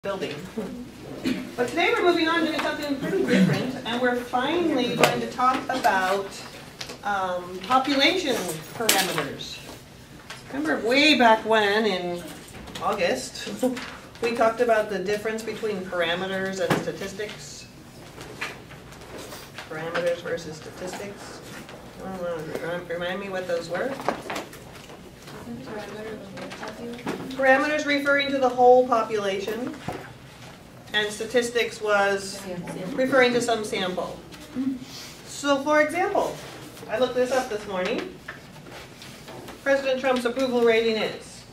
building. But today we're moving on to something pretty different, and we're finally going to talk about population parameters. Remember way back when, in August, we talked about the difference between parameters and statistics. Parameters versus statistics. Remind me what those were? Parameters referring to the whole population, and statistics was referring to some sample. So for example, I looked this up this morning. President Trump's approval rating is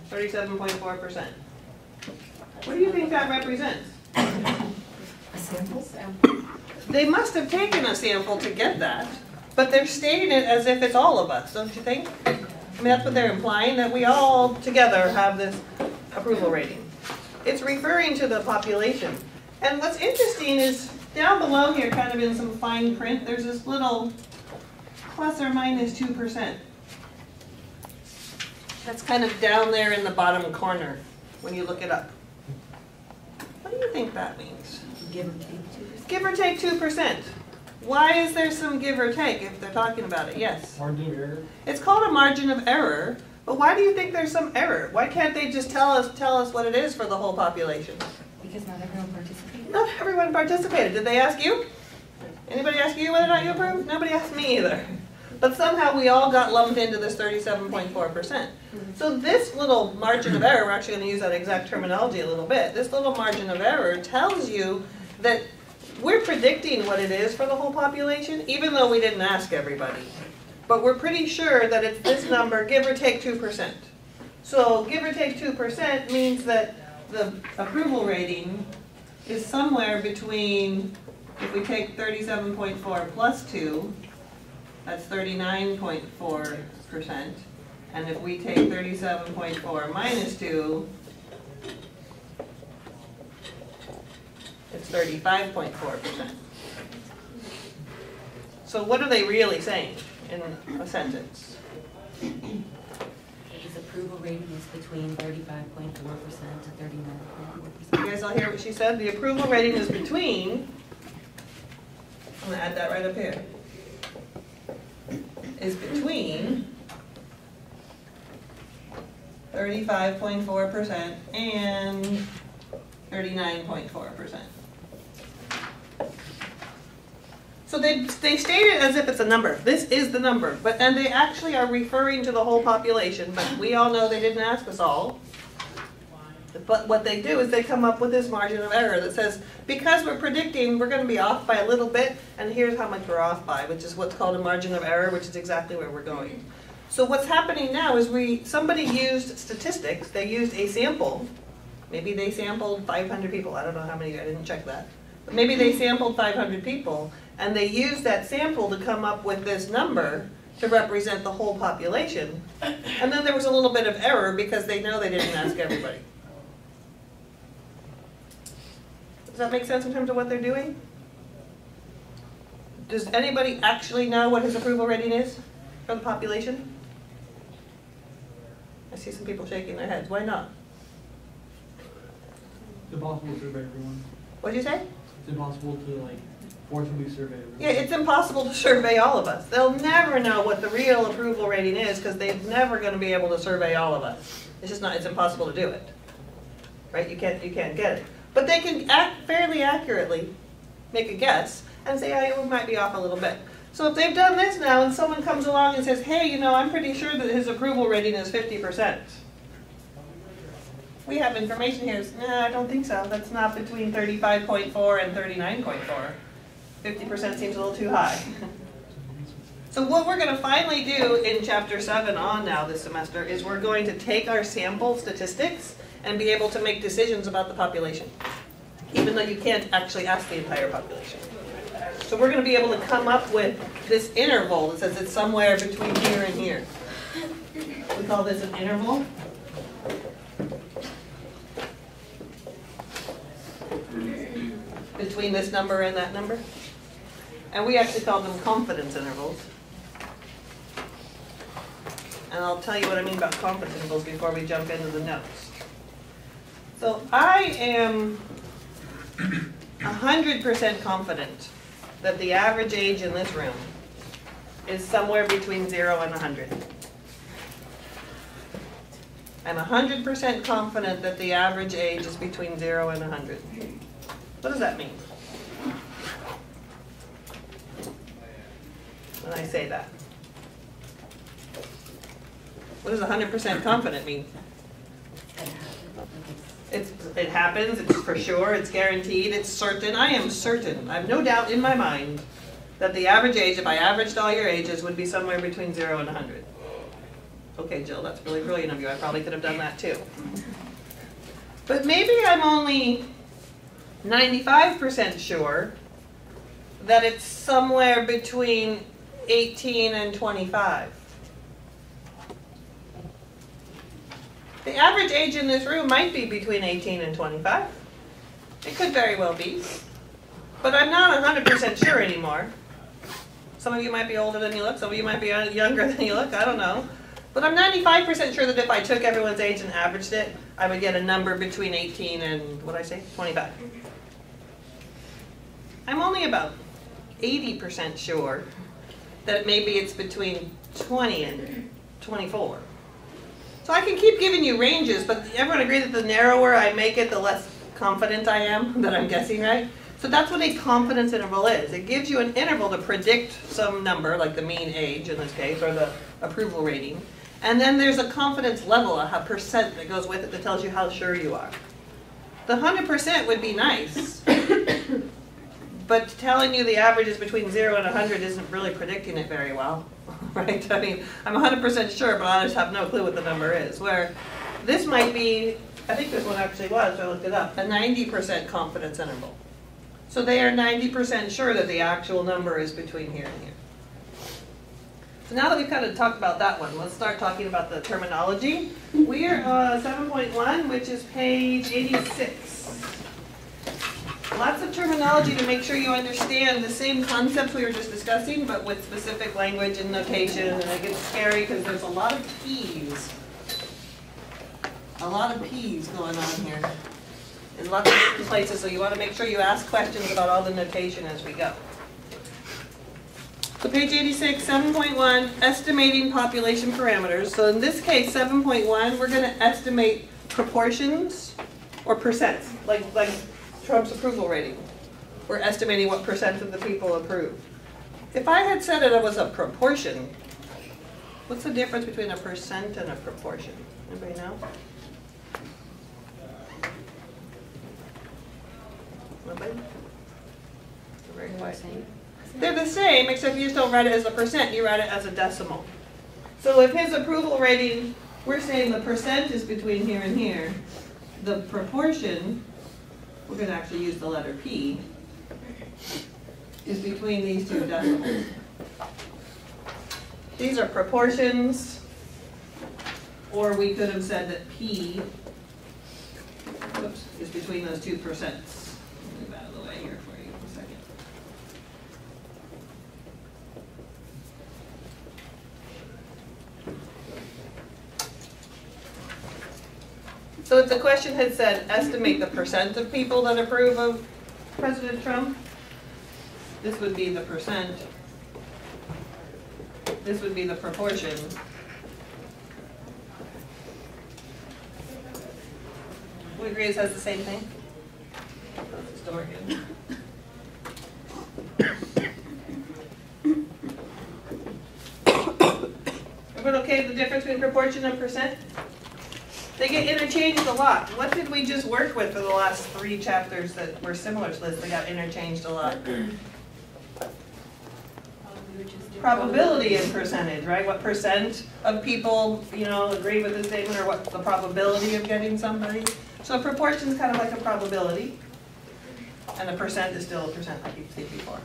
37.4%. What do you think that represents? A sample? They must have taken a sample to get that, but they're stating it as if it's all of us, don't you think? I mean, that's what they're implying, that we all together have this approval rating. It's referring to the population. And what's interesting is down below here, kind of in some fine print, there's this little plus or minus 2%. That's kind of down there in the bottom corner when you look it up. What do you think that means? Give or take 2%. Give or take 2%. Why is there some give or take if they're talking about it? Yes? Margin of error? It's called a margin of error, but why do you think there's some error? Why can't they just tell us what it is for the whole population? Because not everyone participated. Not everyone participated. Did they ask you? Anybody ask you whether or not you approved? Nobody asked me either. But somehow we all got lumped into this 37.4%. So this little margin of error, we're actually going to use that exact terminology a little bit, this little margin of error tells you that we're predicting what it is for the whole population, even though we didn't ask everybody. But we're pretty sure that it's this number, give or take 2%. So give or take 2% means that the approval rating is somewhere between, if we take 37.4 plus 2, that's 39.4%. And if we take 37.4 minus 2, it's 35.4%. So what are they really saying in a sentence? His approval rating is between 35.4% to 39.4%. You guys all hear what she said? The approval rating is between, I'm going to add that right up here, is between 35.4% and 39.4%. So they state it as if it's a number. This is the number, and they actually are referring to the whole population, but we all know they didn't ask us all. But what they do is they come up with this margin of error that says, because we're predicting we're going to be off by a little bit, and here's how much we're off by, which is what's called a margin of error, which is exactly where we're going. So what's happening now is somebody used statistics, they used a sample. Maybe they sampled 500 people. I don't know how many, I didn't check that. But maybe they sampled 500 people, and they used that sample to come up with this number to represent the whole population. And then there was a little bit of error because they know they didn't ask everybody. Does that make sense in terms of what they're doing? Does anybody actually know what his approval rating is for the population? I see some people shaking their heads. Why not? It's impossible to survey everyone. What did you say? It's impossible to forcibly survey everyone. Yeah, it's impossible to survey all of us. They'll never know what the real approval rating is because they're never going to be able to survey all of us. It's just not, it's impossible to do it. Right? You can't get it. But they can fairly accurately make a guess and say, oh, we might be off a little bit. So if they've done this now and someone comes along and says, hey, you know, I'm pretty sure that his approval rating is 50%. We have information here. No, I don't think so. That's not between 35.4 and 39.4. 50% seems a little too high. So what we're going to finally do in Chapter 7 on now this semester is we're going to take our sample statistics and be able to make decisions about the population, even though you can't actually ask the entire population. So we're going to be able to come up with this interval that says it's somewhere between here and here. We call this an interval. Between this number and that number. And we actually call them confidence intervals. And I'll tell you what I mean about confidence intervals before we jump into the notes. So I am 100% confident that the average age in this room is somewhere between 0 and 100. I'm 100% confident that the average age is between 0 and 100. What does that mean when I say that? What does 100% confident mean? It happens, it's for sure, it's guaranteed, it's certain. I am certain, I have no doubt in my mind that the average age, if I averaged all your ages, would be somewhere between 0 and 100. Okay, Jill, that's really brilliant of you. I probably could have done that too. But maybe I'm only 95% sure that it's somewhere between 18 and 25. The average age in this room might be between 18 and 25. It could very well be. But I'm not 100% sure anymore. Some of you might be older than you look, some of you might be younger than you look, I don't know. But I'm 95% sure that if I took everyone's age and averaged it, I would get a number between 18 and, what did I say, 25. I'm only about 80% sure that maybe it's between 20 and 24. So I can keep giving you ranges, but everyone agree that the narrower I make it, the less confident I am that I'm guessing right? So that's what a confidence interval is. It gives you an interval to predict some number, like the mean age in this case, or the approval rating. And then there's a confidence level, a percent that goes with it that tells you how sure you are. The 100% would be nice, but telling you the average is between 0 and 100 isn't really predicting it very well, right? I mean, I'm 100% sure, but I just have no clue what the number is. Where this might be, I think this one actually was, so I looked it up, a 90% confidence interval. So they are 90% sure that the actual number is between here and here. So now that we've kind of talked about that one, let's start talking about the terminology. We are 7.1, which is page 86. Lots of terminology to make sure you understand the same concepts we were just discussing, but with specific language and notation, and it gets scary because there's a lot of P's. A lot of P's going on here in lots of different places, so you want to make sure you ask questions about all the notation as we go. So page 86, 7.1, estimating population parameters. So in this case, 7.1, we're going to estimate proportions or percents, like Trump's approval rating. We're estimating what percent of the people approve. If I had said it was a proportion, what's the difference between a percent and a proportion? Anybody know? Nobody? Very quiet. They're the same, except you just don't write it as a percent, you write it as a decimal. So if his approval rating, we're saying the percent is between here and here. The proportion, we're going to actually use the letter P, is between these two decimals. These are proportions, or we could have said that P, oops, is between those two percents. Move out of the way here for you for a second. So if the question had said, estimate the percent of people that approve of President Trump, this would be the percent. This would be the proportion. We agree it says the same thing? Close this door again. Everyone okay with the difference between proportion and percent? They get interchanged a lot. What did we just work with for the last 3 chapters that were similar to this? They got interchanged a lot. Probability and percentage, right? What percent of people, agree with the statement, or what's the probability of getting somebody? So a proportion is kind of like a probability, and a percent is still a percent, like you've seen before.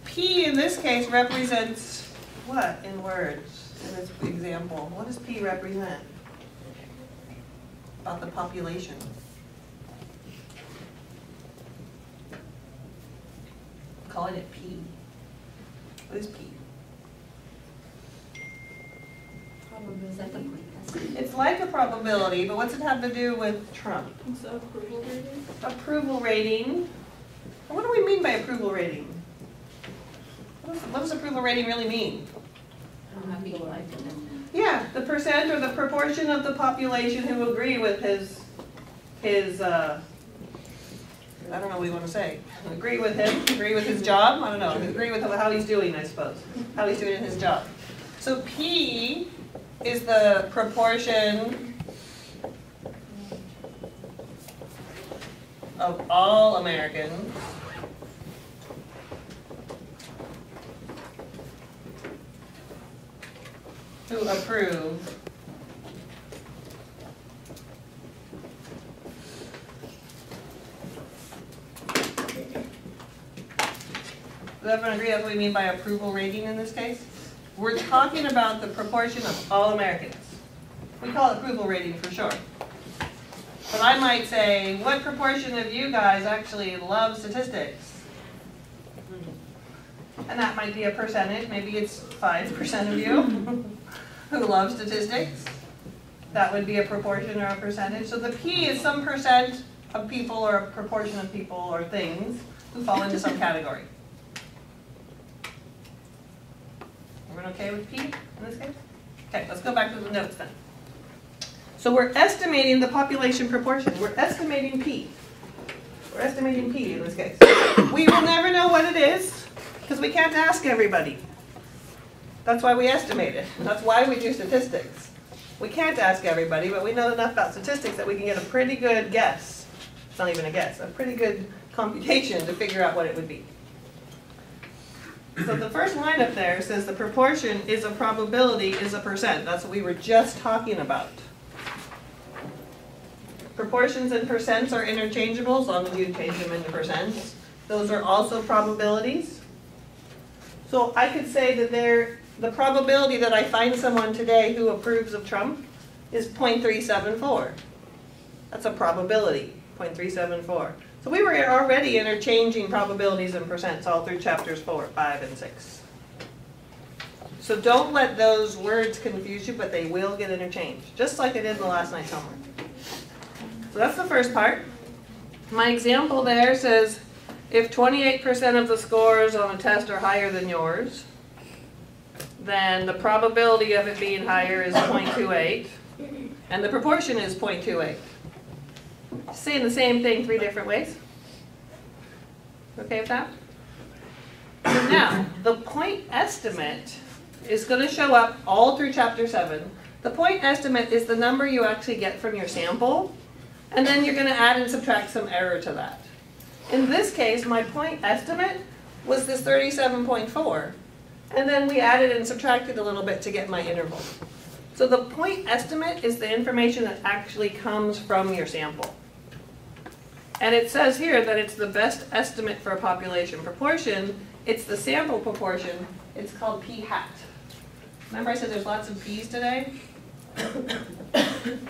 P in this case represents what in words? In this example, what does P represent? About the population. I'm calling it P. What is P? Is that the point? It's like a probability, but what's it have to do with Trump? It's the approval rating. Approval rating. What do we mean by approval rating? What does approval rating really mean? How people like it. Yeah, the percent or the proportion of the population who agree with his I don't know what you want to say. Agree with him, agree with his job, I don't know, agree with how he's doing, I suppose. How he's doing in his job. So P is the proportion of all Americans who approve Does everyone agree that's what we mean by approval rating in this case? We're talking about the proportion of all Americans. We call it approval rating for sure. But I might say, what proportion of you guys actually love statistics? And that might be a percentage, maybe it's 5% of you who love statistics. That would be a proportion or a percentage. So the P is some percent of people or a proportion of people or things who fall into some category. Everyone okay with P in this case? Okay, let's go back to the notes then. So we're estimating the population proportion. We're estimating P. We're estimating P in this case. We will never know what it is because we can't ask everybody. That's why we estimate it. That's why we do statistics. We can't ask everybody, but we know enough about statistics that we can get a pretty good guess. It's not even a guess, a pretty good computation to figure out what it would be. So the first line up there says the proportion is a probability is a percent. That's what we were just talking about. Proportions and percents are interchangeable as long as you change them into percents. Those are also probabilities. So I could say that the probability that I find someone today who approves of Trump is 0.374. That's a probability, 0.374. So we were already interchanging probabilities and percents all through chapters 4, 5, and 6. So don't let those words confuse you, but they will get interchanged, just like I did in the last night's homework. So that's the first part. My example there says, if 28% of the scores on a test are higher than yours, then the probability of it being higher is 0.28, and the proportion is 0.28. Saying the same thing 3 different ways. Okay with that? So now, the point estimate is going to show up all through chapter 7. The point estimate is the number you actually get from your sample, and then you're going to add and subtract some error to that. In this case, my point estimate was this 37.4, and then we added and subtracted a little bit to get my interval. So the point estimate is the information that actually comes from your sample. And it says here that it's the best estimate for a population proportion. It's the sample proportion. It's called P hat. Remember I said there's lots of P's today?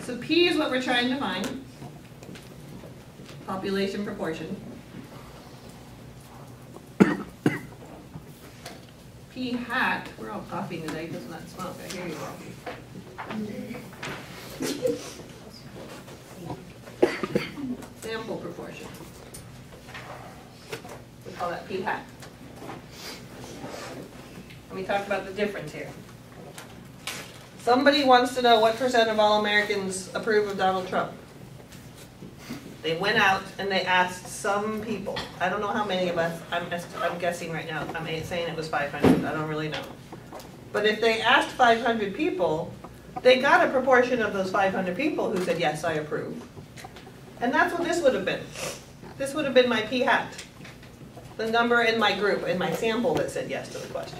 So P is what we're trying to find. Population proportion. P hat, we're all coughing today, doesn't that smoke? I hear you all. Sample proportion. We call that P hat. Let me talk about the difference here. Somebody wants to know what percent of all Americans approve of Donald Trump. They went out and they asked some people. I don't know how many of us, I'm guessing right now, I'm saying it was 500, I don't really know. But if they asked 500 people, they got a proportion of those 500 people who said, yes, I approve. And that's what this would have been. This would have been my P hat. The number in my group, in my sample that said yes to the question.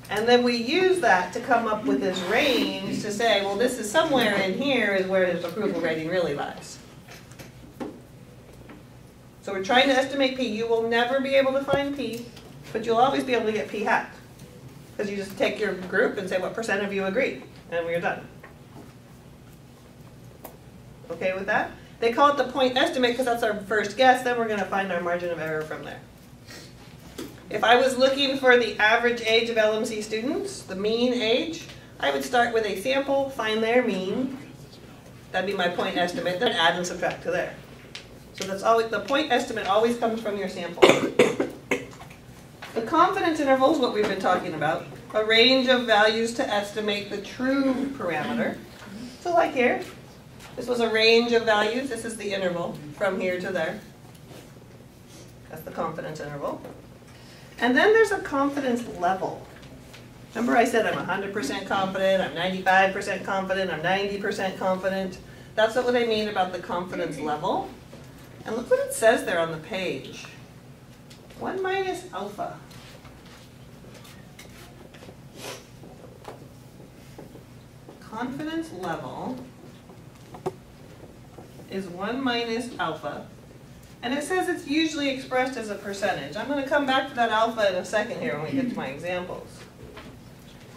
And then we use that to come up with this range to say, well, this is somewhere in here is where his approval rating really lies. So we're trying to estimate P. You will never be able to find P, but you'll always be able to get P hat. Because you just take your group and say what percent of you agree, and we're done. Okay with that? They call it the point estimate because that's our first guess, then we're going to find our margin of error from there. If I was looking for the average age of LMC students, the mean age, I would start with a sample, find their mean. That'd be my point estimate, then add and subtract to there. So that's always, the point estimate always comes from your sample. The confidence interval is what we've been talking about. A range of values to estimate the true parameter. So like here, this was a range of values. This is the interval from here to there. That's the confidence interval. And then there's a confidence level. Remember I said I'm 100% confident, I'm 95% confident, I'm 90% confident. That's what I mean about the confidence level. And look what it says there on the page. 1 minus alpha. Confidence level is 1 minus alpha. And it says it's usually expressed as a percentage. I'm going to come back to that alpha in a second here when we get to my examples.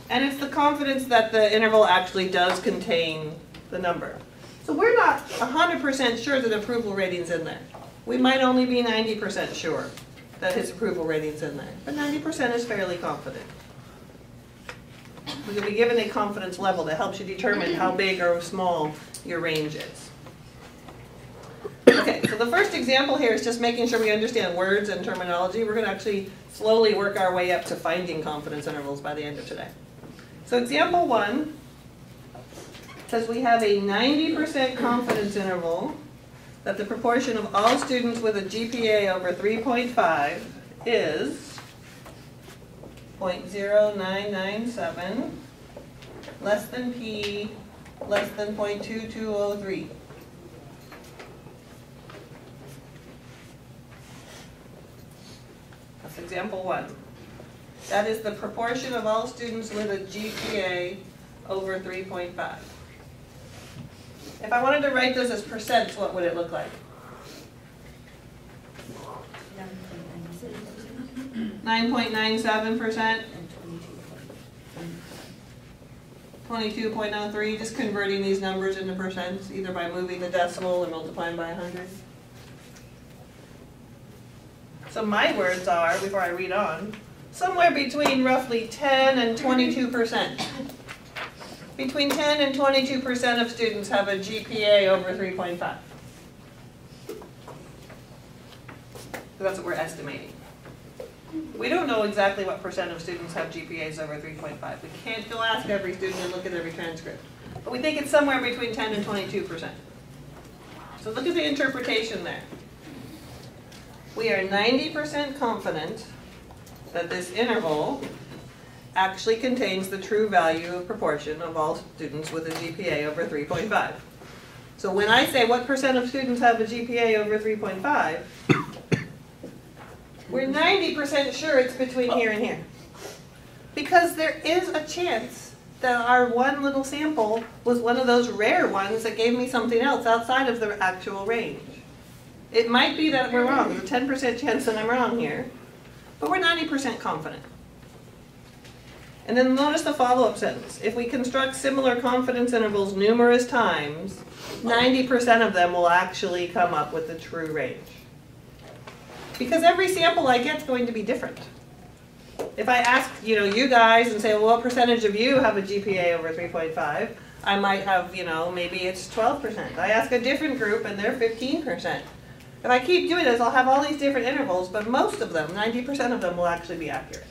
And it's the confidence that the interval actually does contain the number. So we're not 100% sure that approval rating's in there. We might only be 90% sure that his approval rating's in there. But 90% is fairly confident. We're going to be given a confidence level that helps you determine how big or small your range is. Okay, so the first example here is just making sure we understand words and terminology. We're going to actually slowly work our way up to finding confidence intervals by the end of today. So example 1 says we have a 90% confidence interval that the proportion of all students with a GPA over 3.5 is 0.0997 less than P less than 0.2203. That's example 1. That is the proportion of all students with a GPA over 3.5. If I wanted to write those as percents, what would it look like? 9.97%, 22.03, just converting these numbers into percents, either by moving the decimal or multiplying by 100. So my words are, before I read on, somewhere between roughly 10 and 22%. Between 10 and 22% of students have a GPA over 3.5. So that's what we're estimating. We don't know exactly what percent of students have GPAs over 3.5. We can't go ask every student and look at every transcript. But we think it's somewhere between 10 and 22%. So look at the interpretation there. We are 90% confident that this interval actually contains the true value of proportion of all students with a GPA over 3.5. So when I say what percent of students have a GPA over 3.5, we're 90% sure it's between here and here. Because there is a chance that our one little sample was one of those rare ones that gave me something else outside of the actual range. It might be that we're wrong. There's a 10% chance that I'm wrong here. But we're 90% confident. And then notice the follow-up sentence. If we construct similar confidence intervals numerous times, 90% of them will actually come up with the true range. Because every sample I get is going to be different. If I ask, you guys and say, well, what percentage of you have a GPA over 3.5? I might have, maybe it's 12%. I ask a different group and they're 15%. If I keep doing this, I'll have all these different intervals, but most of them, 90% of them, will actually be accurate.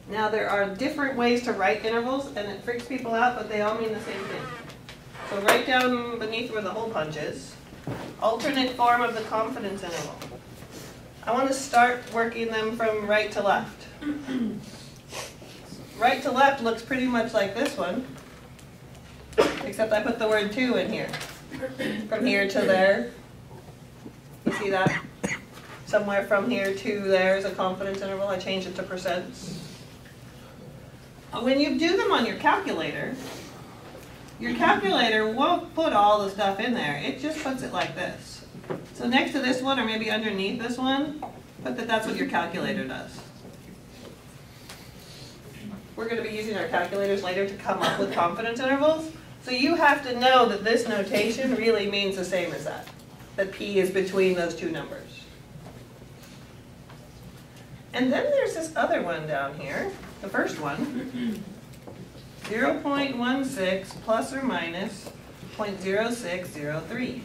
Now, there are different ways to write intervals, and it freaks people out, but they all mean the same thing. So write down beneath where the hole punch is, alternate form of the confidence interval. I want to start working them from right to left. Right to left looks pretty much like this one, except I put the word 2 in here. From here to there. You see that? Somewhere from here to there is a confidence interval. I changed it to percents. When you do them on your calculator won't put all the stuff in there. It just puts it like this. So next to this one, or maybe underneath this one, put that that's what your calculator does. We're going to be using our calculators later to come up with confidence intervals. So you have to know that this notation really means the same as that. That P is between those two numbers. And then there's this other one down here, the first one. 0.16 plus or minus 0.0603.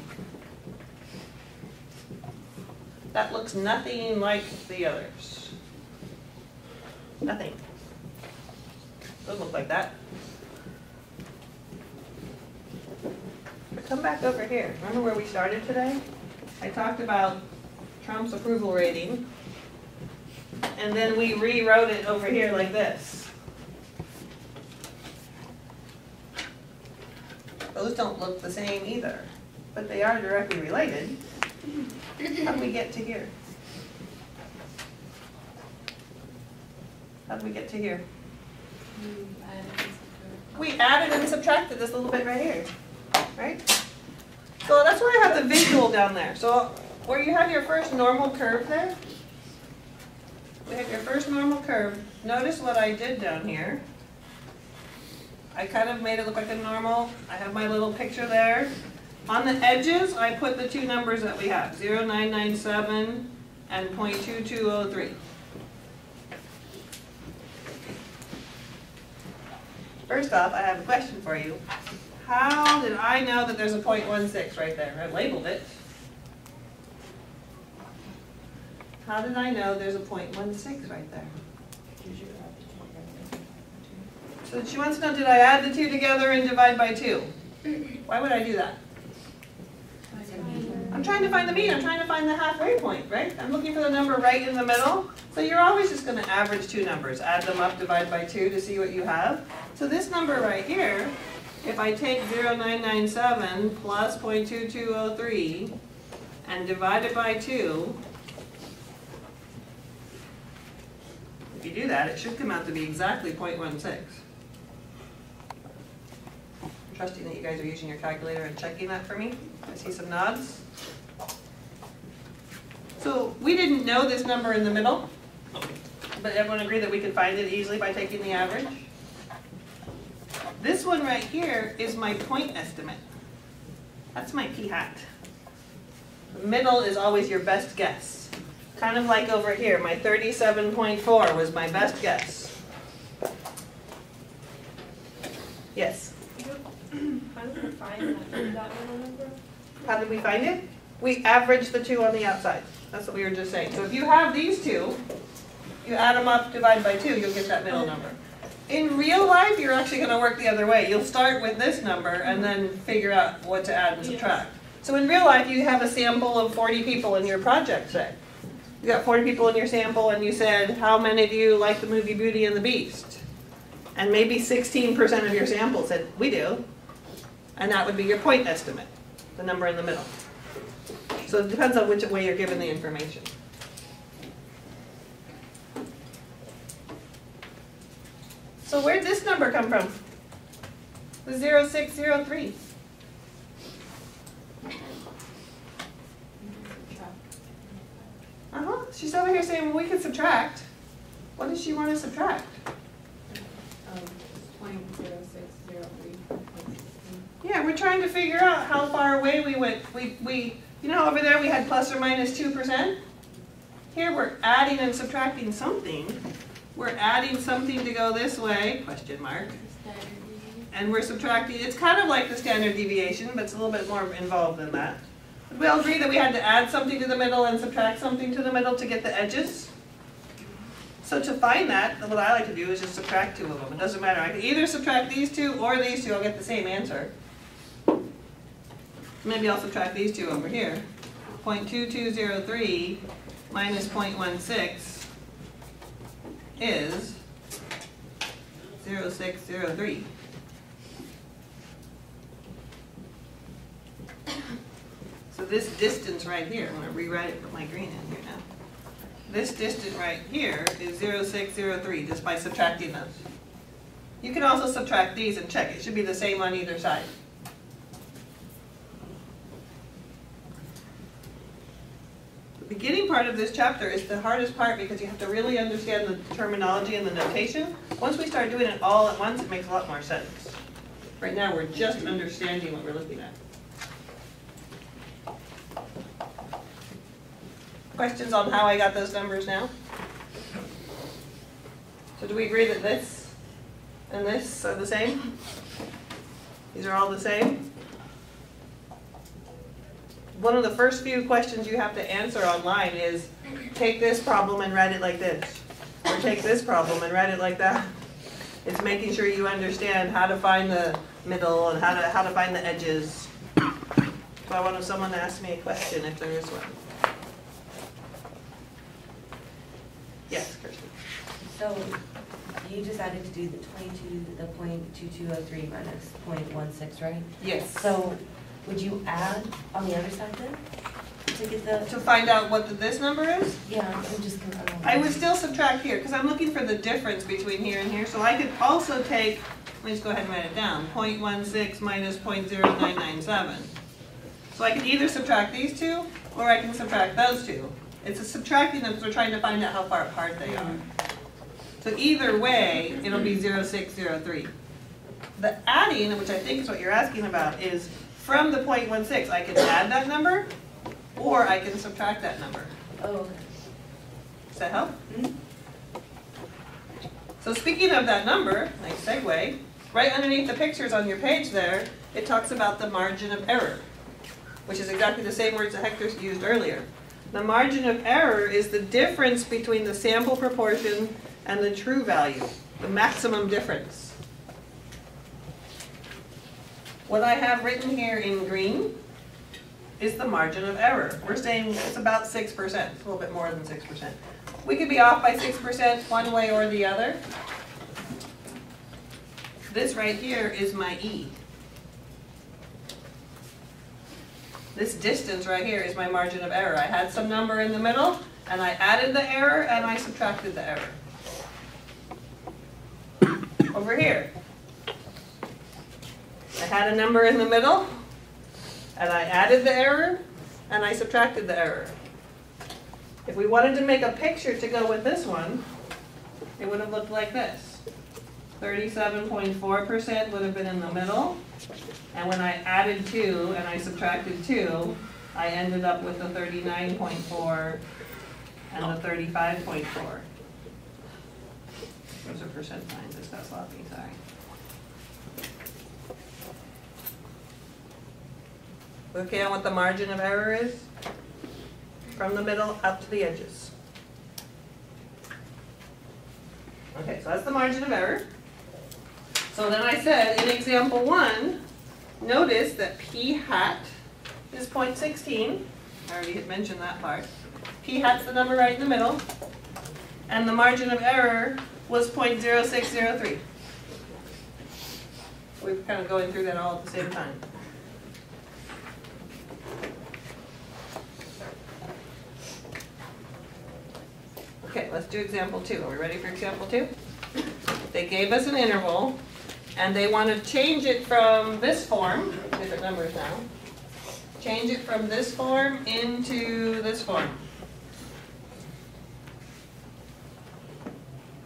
That looks nothing like the others. Nothing. Doesn't look like that. But come back over here. Remember where we started today? I talked about Trump's approval rating. And then we rewrote it over here like this. Those don't look the same either, but they are directly related. How did we get to here? How did we get to here? We added and subtracted this little bit right here, right? So that's why I have the visual down there. So where you have your first normal curve there, we have your first normal curve. Notice what I did down here. I kind of made it look like a normal. I have my little picture there. On the edges, I put the two numbers that we have, 0.997 and 0.2203. First off, I have a question for you. How did I know that there's a 0.16 right there? I labeled it. How did I know there's a 0.16 right there? So she wants to know, did I add the two together and divide by 2? Why would I do that? I'm trying to find the mean. I'm trying to find the halfway point, right? I'm looking for the number right in the middle. So you're always just going to average two numbers, add them up, divide by 2 to see what you have. So this number right here, if I take 0.997 plus 0.2203 and divide it by 2, if you do that, it should come out to be exactly 0.16. I'm trusting that you guys are using your calculator and checking that for me. I see some nods. So we didn't know this number in the middle, but everyone agreed that we could find it easily by taking the average. This one right here is my point estimate. That's my p-hat. The middle is always your best guess. Kind of like over here, my 37.4 was my best guess. Yes? How did we find that middle number? How did we find it? We averaged the two on the outside. That's what we were just saying. So if you have these two, you add them up, divide by 2, you'll get that middle number. In real life, you're actually going to work the other way. You'll start with this number and then figure out what to add and subtract. So in real life, you have a sample of 40 people in your project, say. You got 40 people in your sample and you said, how many of you like the movie Beauty and the Beast? And maybe 16% of your sample said, we do. And that would be your point estimate, the number in the middle. So it depends on which way you're given the information. So where'd this number come from? The 0.603. She's over here saying, well, we can subtract. What does she want to subtract? 0.0603. Yeah, we're trying to figure out how far away we went. You know, over there we had plus or minus 2%. Here we're adding and subtracting something. We're adding something to go this way, question mark. And we're subtracting, it's kind of like the standard deviation, but it's a little bit more involved than that. We all agree that we had to add something to the middle and subtract something to the middle to get the edges. So to find that, what I like to do is just subtract 2 of them. It doesn't matter. I can either subtract these 2 or these 2. I'll get the same answer. Maybe I'll subtract these 2 over here. 0.2203 minus 0.16 is 0.603. So this distance right here, I'm going to rewrite it, put my green in here now. This distance right here is 0.603 just by subtracting those. You can also subtract these and check. It should be the same on either side. The beginning part of this chapter is the hardest part because you have to really understand the terminology and the notation. Once we start doing it all at once, it makes a lot more sense. Right now we're just understanding what we're looking at. Questions on how I got those numbers now? do we agree that this and this are the same? These are all the same? One of the first few questions you have to answer online is, take this problem and write it like this. Or take this problem and write it like that. It's making sure you understand how to find the middle and how to find the edges. So I want someone to ask me a question if there is one. Yes, Kirsten. So you decided to do the 0.2203 minus 0.16, right? Yes. So would you add on the other side then? To get the, To find out what this number is? yeah, I'm just. I would still subtract here, because I'm looking for the difference between here and here, so I could also take, let me just go ahead and write it down, 0.16 minus 0.0997. So I could either subtract these two, or I can subtract those two. It's a subtracting them, because we're trying to find out how far apart they are. So either way, it'll be 0.603. The adding, which I think is what you're asking about, is from the 0.16, I can add that number, or I can subtract that number. Oh, okay. Does that help? Mhm. So speaking of that number, nice segue, right underneath the pictures on your page there, it talks about the margin of error, which is exactly the same words that Hector used earlier. The margin of error is the difference between the sample proportion and the true value, the maximum difference. What I have written here in green is the margin of error. We're saying it's about 6%, a little bit more than 6%. We could be off by 6% one way or the other. This right here is my E. This distance right here is my margin of error. I had some number in the middle, and I added the error, and I subtracted the error. Over here, I had a number in the middle, and I added the error, and I subtracted the error. If we wanted to make a picture to go with this one, it would have looked like this. 37.4% would have been in the middle, and when I added 2 and I subtracted 2, I ended up with the 39.4 and the 35.4. Those are percent signs, this got sloppy, sorry. Okay, on what the margin of error is? From the middle up to the edges. Okay, so that's the margin of error. So then I said, in example 1, notice that p hat is 0.16. I already had mentioned that part. P hat's the number right in the middle. And the margin of error was 0.0603. We're kind of going through that all at the same time. Okay, let's do example 2. Are we ready for example 2? They gave us an interval, and they want to change it from this form, different numbers now, change it from this form into this form.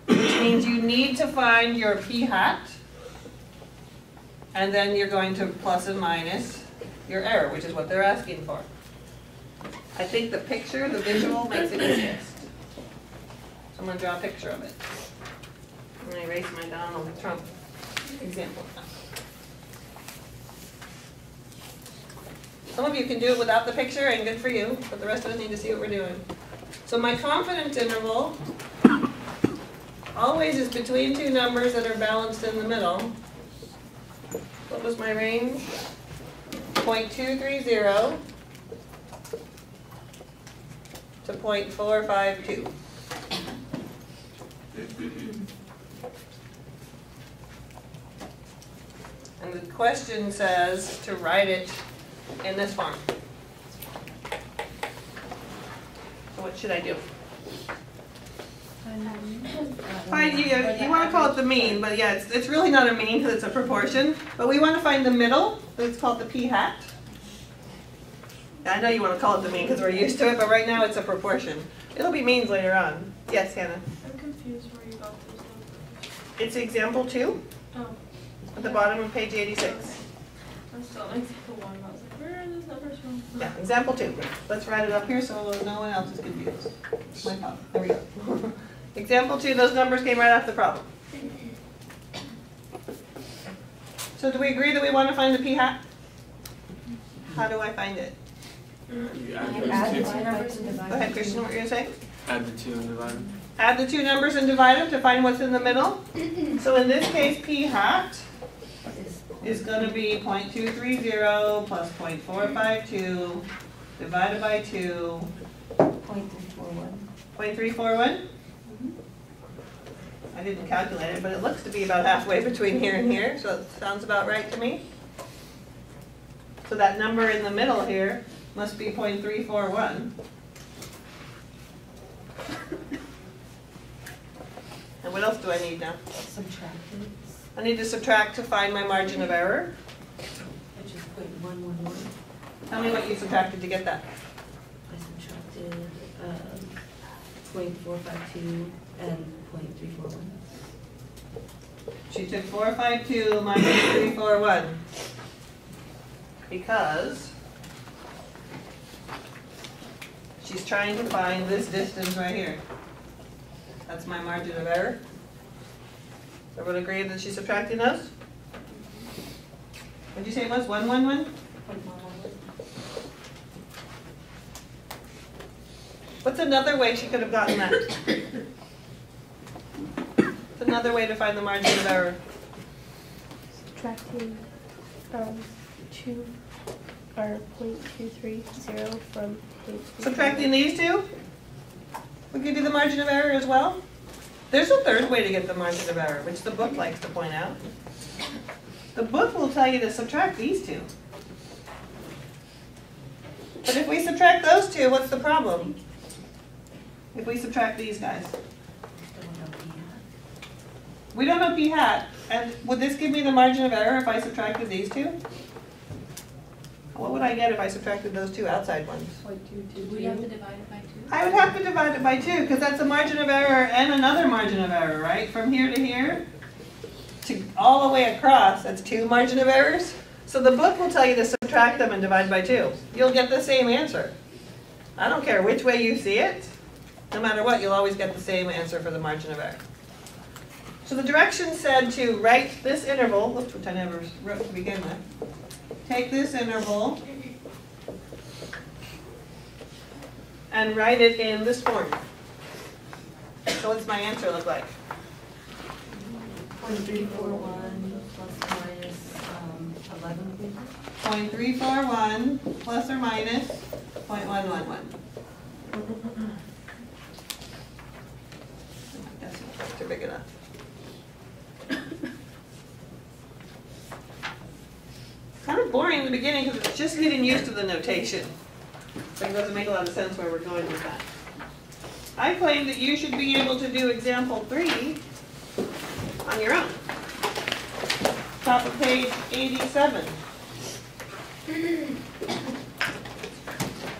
Which means you need to find your p hat, and then you're going to plus and minus your error, which is what they're asking for. I think the picture, the visual, makes it easiest. So I'm going to draw a picture of it. I'm going to erase my Donald Trump example. Some of you can do it without the picture, and good for you, but the rest of us need to see what we're doing. So my confidence interval always is between two numbers that are balanced in the middle. What was my range? 0.230 to 0.452. And the question says to write it in this form. So what should I do? Fine, you want to call it the mean, but yeah, it's really not a mean because it's a proportion. But we want to find the middle, it's called the p hat. I know you want to call it the mean because we're used to it, but right now it's a proportion. It'll be means later on. Yes, Hannah? I'm confused where you got those numbers. It's example 2 Oh, at the bottom of page 86. I'm still on example 1. I was like, where are those numbers from? Yeah, example 2. Let's write it up here so no one else is confused. My fault. There we go. Example 2, those numbers came right off the problem. So do we agree that we want to find the p-hat? How do I find it? You Add add the those two two. numbers and divide Go ahead, by Christian, two. what were you going to say? Add the 2 and divide them. Add the two numbers and divide them to find what's in the middle. So in this case, p-hat is going to be 0.230 plus 0.452 divided by 2, 0.341. 0.341. I didn't calculate it, but it looks to be about halfway between here and here, so it sounds about right to me. So that number in the middle here must be 0.341. And what else do I need now? Subtract it, I need to subtract to find my margin of error. which is 0.111. Tell me what you subtracted to get that. I subtracted 0.452 and 0.341. She took 452 minus 341 because she's trying to find this distance right here. That's my margin of error. Everyone agree that she's subtracting those? What'd you say it was? 111? 0.111. What's another way she could have gotten that? What's another way to find the margin of error? Subtracting 2 or 0.230 from 0.3. Subtracting these two would give you the margin of error as well. There's a third way to get the margin of error, which the book likes to point out. The book will tell you to subtract these two. But if we subtract those two, what's the problem? If we subtract these guys. Still without p-hat. We don't know p-hat, and would this give me the margin of error if I subtracted these two? What would I get if I subtracted those two outside ones? Would you have to divide it by 2? I would have to divide it by 2, because that's a margin of error and another margin of error, right? From here to here, to all the way across, that's 2 margin of errors. So the book will tell you to subtract them and divide by 2. You'll get the same answer. I don't care which way you see it. No matter what, you'll always get the same answer for the margin of error. So the directions said to write this interval, which I never wrote to begin with. Take this interval and write it in this form. So what's my answer look like? 0.341 plus minus 11. 0.341 plus or minus 0.111. That's too big enough. Kind of boring in the beginning because it's just getting used to the notation. So it doesn't make a lot of sense where we're going with that. I claim that you should be able to do example 3 on your own. Top of page 87.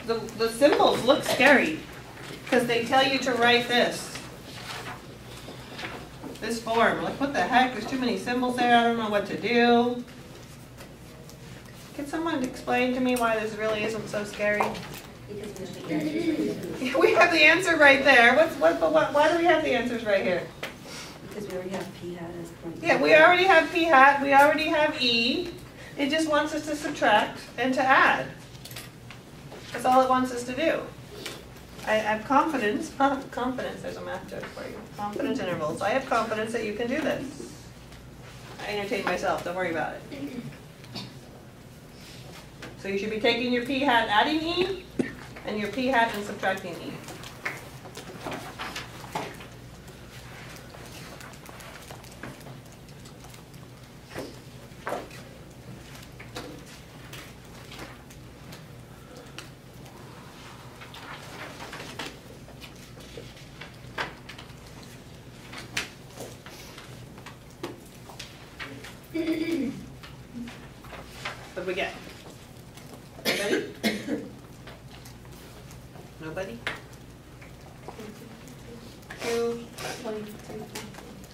The symbols look scary because they tell you to write this form. Like, what the heck? There's too many symbols there. I don't know what to do. Can someone explain to me why this really isn't so scary? Because we have the answers. We have the answer right there. Why do we have the answers right here? Because we already have p-hat as 0.3. Yeah, we already have p-hat. We already have e. It just wants us to subtract and to add. That's all it wants us to do. I have confidence. Confidence, there's a math joke for you. Confidence intervals. I have confidence that you can do this. I entertain myself. Don't worry about it. So you should be taking your p-hat adding e, and your p-hat and subtracting e. What do we get? Anybody? Nobody?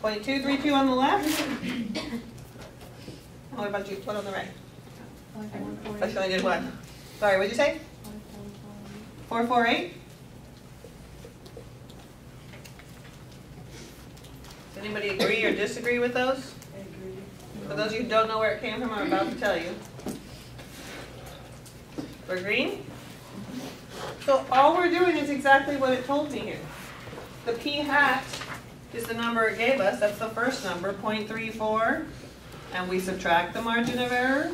0.232 on the left? What about you? What on the right? I only did one. Sorry, what'd you say? 448? Does anybody agree or disagree with those? I agree. For those of you who don't know where it came from, I'm about to tell you. We're agreeing? So all we're doing is exactly what it told me here. The p hat is the number it gave us, that's the first number, 0.34, and we subtract the margin of error.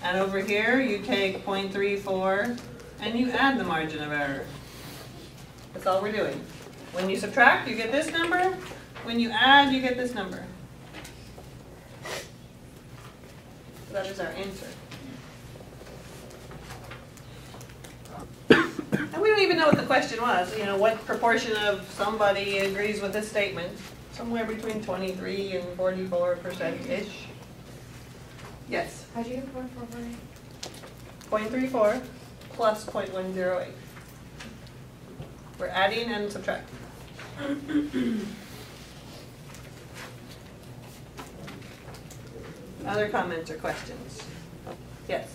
And over here, you take 0.34 and you add the margin of error. That's all we're doing. When you subtract, you get this number. When you add, you get this number. So that is our answer. And we don't even know what the question was. You know, what proportion of somebody agrees with this statement? Somewhere between 23 and 44%-ish. Yes? How'd you get 4.48? 0.34 plus 0.108. We're adding and subtracting. Other comments or questions? Yes?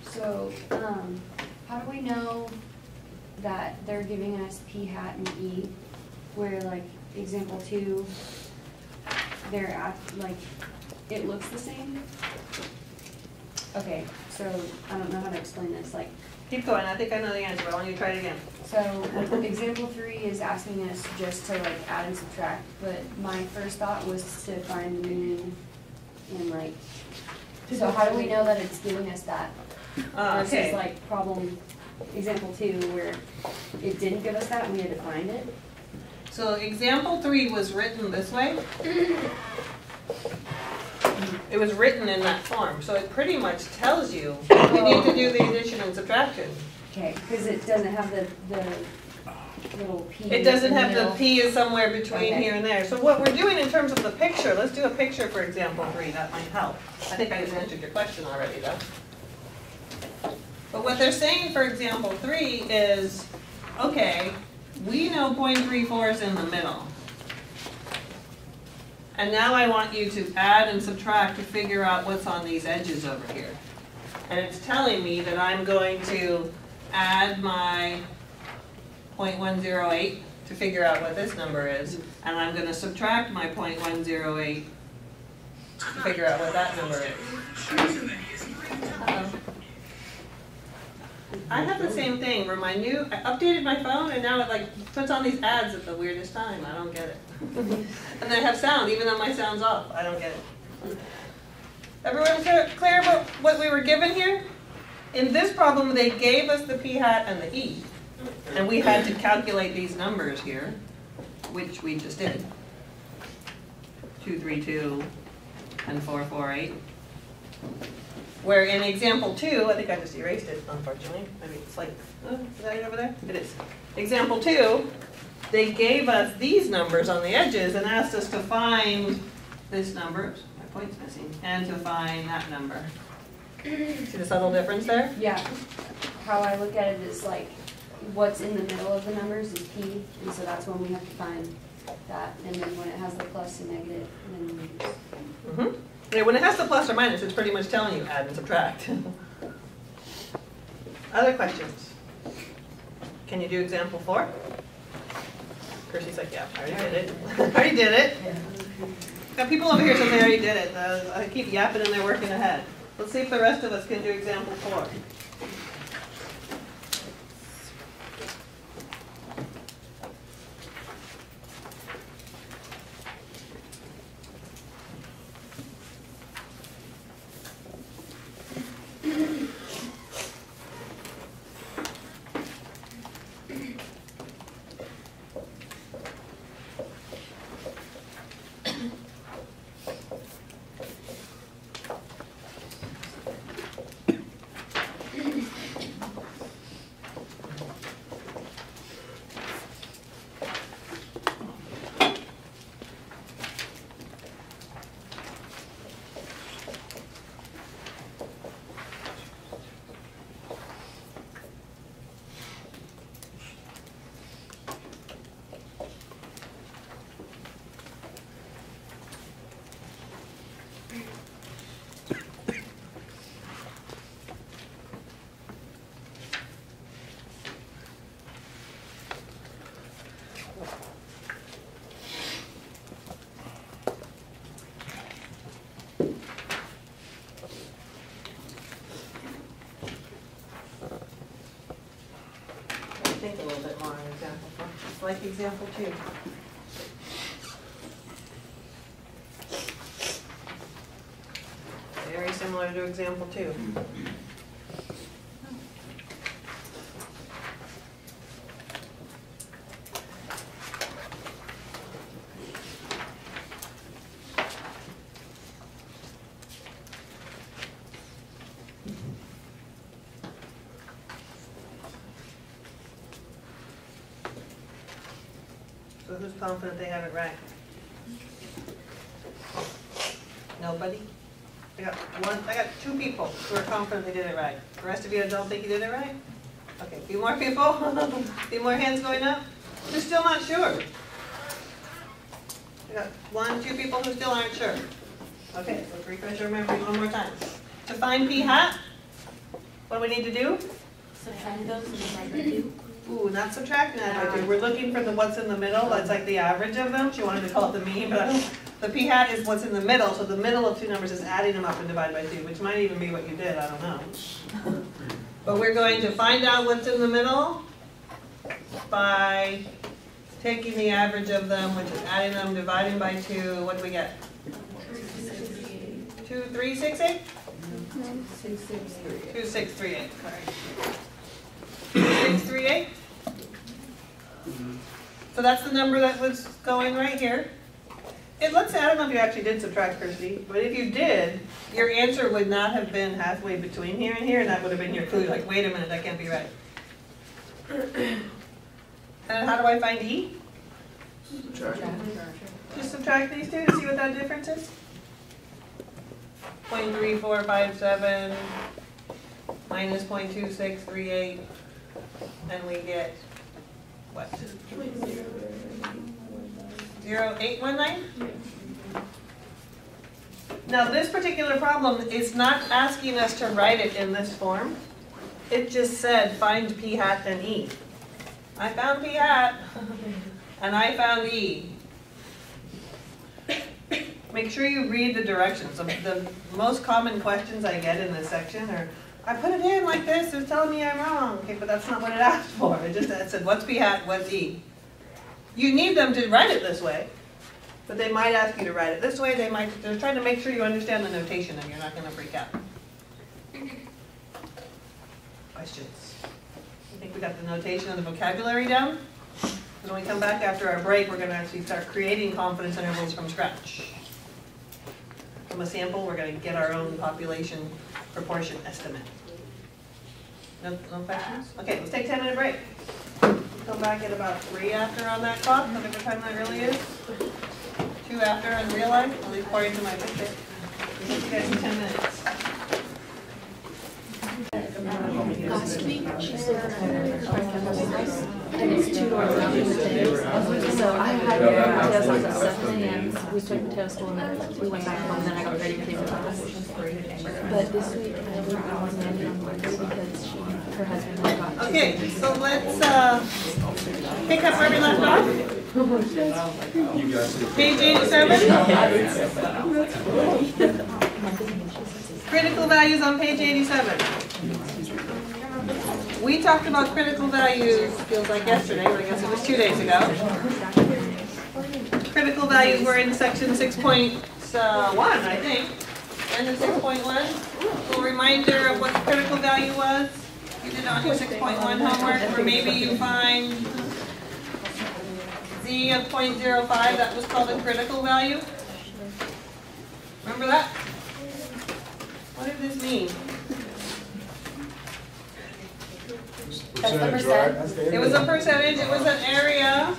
So, how do we know that they're giving us P hat and E, where like example 2, they're at, like, it looks the same? Okay, so I don't know how to explain this, like, Keep going. I think I know the answer, but I want you to try it again. so example 3 is asking us just to like add and subtract, but my first thought was to find the mean and like, so how do we know that it's giving us that? Versus Okay. like problem, example 2, where it didn't give us that and we had to find it? So example 3 was written this way. It was written in that form, so it pretty much tells you you need to do the addition and subtraction. Okay, because it doesn't have the little P. It doesn't in have the middle. P is somewhere between Okay. here and there. So what we're doing in terms of the picture, let's do a picture for example 3, that might help. I think I just answered your question already though. But what they're saying for example 3 is, okay, we know 0.34 is in the middle. And now I want you to add and subtract to figure out what's on these edges over here. And it's telling me that I'm going to add my 0.108 to figure out what this number is, and I'm going to subtract my 0.108 to figure out what that number is. I have the same thing where I updated my phone and now it like puts on these ads at the weirdest time. I don't get it. And they have sound even though my sound's off. I don't get it. Everyone clear about what we were given here? In this problem they gave us the p hat and the e. And we had to calculate these numbers here, which we just did. 232 and 448. Where in example 2, I think I just erased it, unfortunately. Maybe it's like, is that it over there? It is. Example 2, they gave us these numbers on the edges and asked us to find this number, my point's missing, and to find that number. See the subtle difference there? Yeah, how I look at it is like, what's in the middle of the numbers is P, and so that's when we have to find that, and then when it has the plus and negative, and then we just. Yeah, when it has the plus or minus, it's pretty much telling you add and subtract. Other questions? Can you do example 4? Kirsty's like, yeah, I already did it. I already did it. Got people over here saying they already did it. I keep yapping and they're working ahead. Let's see if the rest of us can do example 4. think a little bit more on example four. It's like example two. Very similar to example two. So who's confident they have it right? Nobody? I got two people who are confident they did it right. The rest of you don't think you did it right? Okay, a few more people? A few more hands going up? Who's still not sure? I got 1, 2 people who still aren't sure. Okay, let's refresh our memory one more time. To find p hat, what do we need to do? Subtract those and divide by 2. Ooh, not subtract that. We're looking for the what's in the middle. That's like the average of them. She wanted to call it the mean, but the p hat is what's in the middle. So the middle of two numbers is adding them up and divided by 2, which might even be what you did. I don't know. But we're going to find out what's in the middle by taking the average of them, which is adding them, dividing by 2. What do we get? 2, 3, 6, 8? 2, 6, 3, 8. Sorry. 6, 3, 8. So that's the number that was going right here. Let's say, I don't know if you actually did subtract, Kirsty, but if you did, your answer would not have been halfway between here and here, and that would have been your clue, like, wait a minute, that can't be right. And how do I find E? Just subtract these two to see what that difference is. 0.3457 minus 0.2638, and we get what? 0.819? Now this particular problem is not asking us to write it in this form. It just said find p hat and E. I found p hat and I found E. Make sure you read the directions. The most common questions I get in this section are, I put it in like this, it's telling me I'm wrong. Okay, but that's not what it asked for. It said, what's p hat, what's E? You need them to write it this way, but they might ask you to write it this way. They're trying to make sure you understand the notation and you're not going to freak out. Questions? I think we got the notation and the vocabulary down. And when we come back after our break, we're going to actually start creating confidence intervals from scratch. From a sample, we're going to get our own population proportion estimate. No questions? Okay, let's take a 10-minute break. Come back at about 3 after on that clock, whatever time that really is. 2 after in real life, at least according to my Fitbit. See you guys in 10 minutes. Last week, she said and it's 2 doors down from the table. So I had Mateo's class at 7 a.m. We took Mateo's school and then we went back home and then I got ready to leave for class. But this week I was Mandy on Monday because her husband had got Okay, so let's pick up where we left off. Page 87. Critical values on page 87. We talked about critical values, feels like yesterday, but I guess it was 2 days ago. Critical values were in section 6.1, I think. End of 6.1. A little reminder of what the critical value was. You did on your 6.1 homework, where maybe you find Z of 0.05, that was called a critical value. Remember that? What did this mean? That's the percent. It was a percentage, it was an area.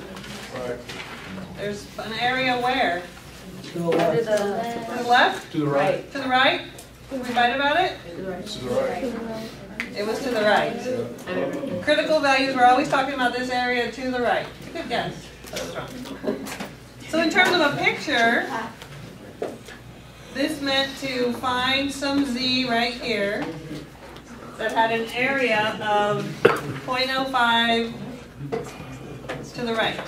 There's an area where? To the left. To the left? To the right. To the right? Did we fight about it? To the right. It was to the right. Critical values, we're always talking about this area to the right. Good guess. That was wrong. So in terms of a picture, this meant to find some Z right here that had an area of 0.05 to the right.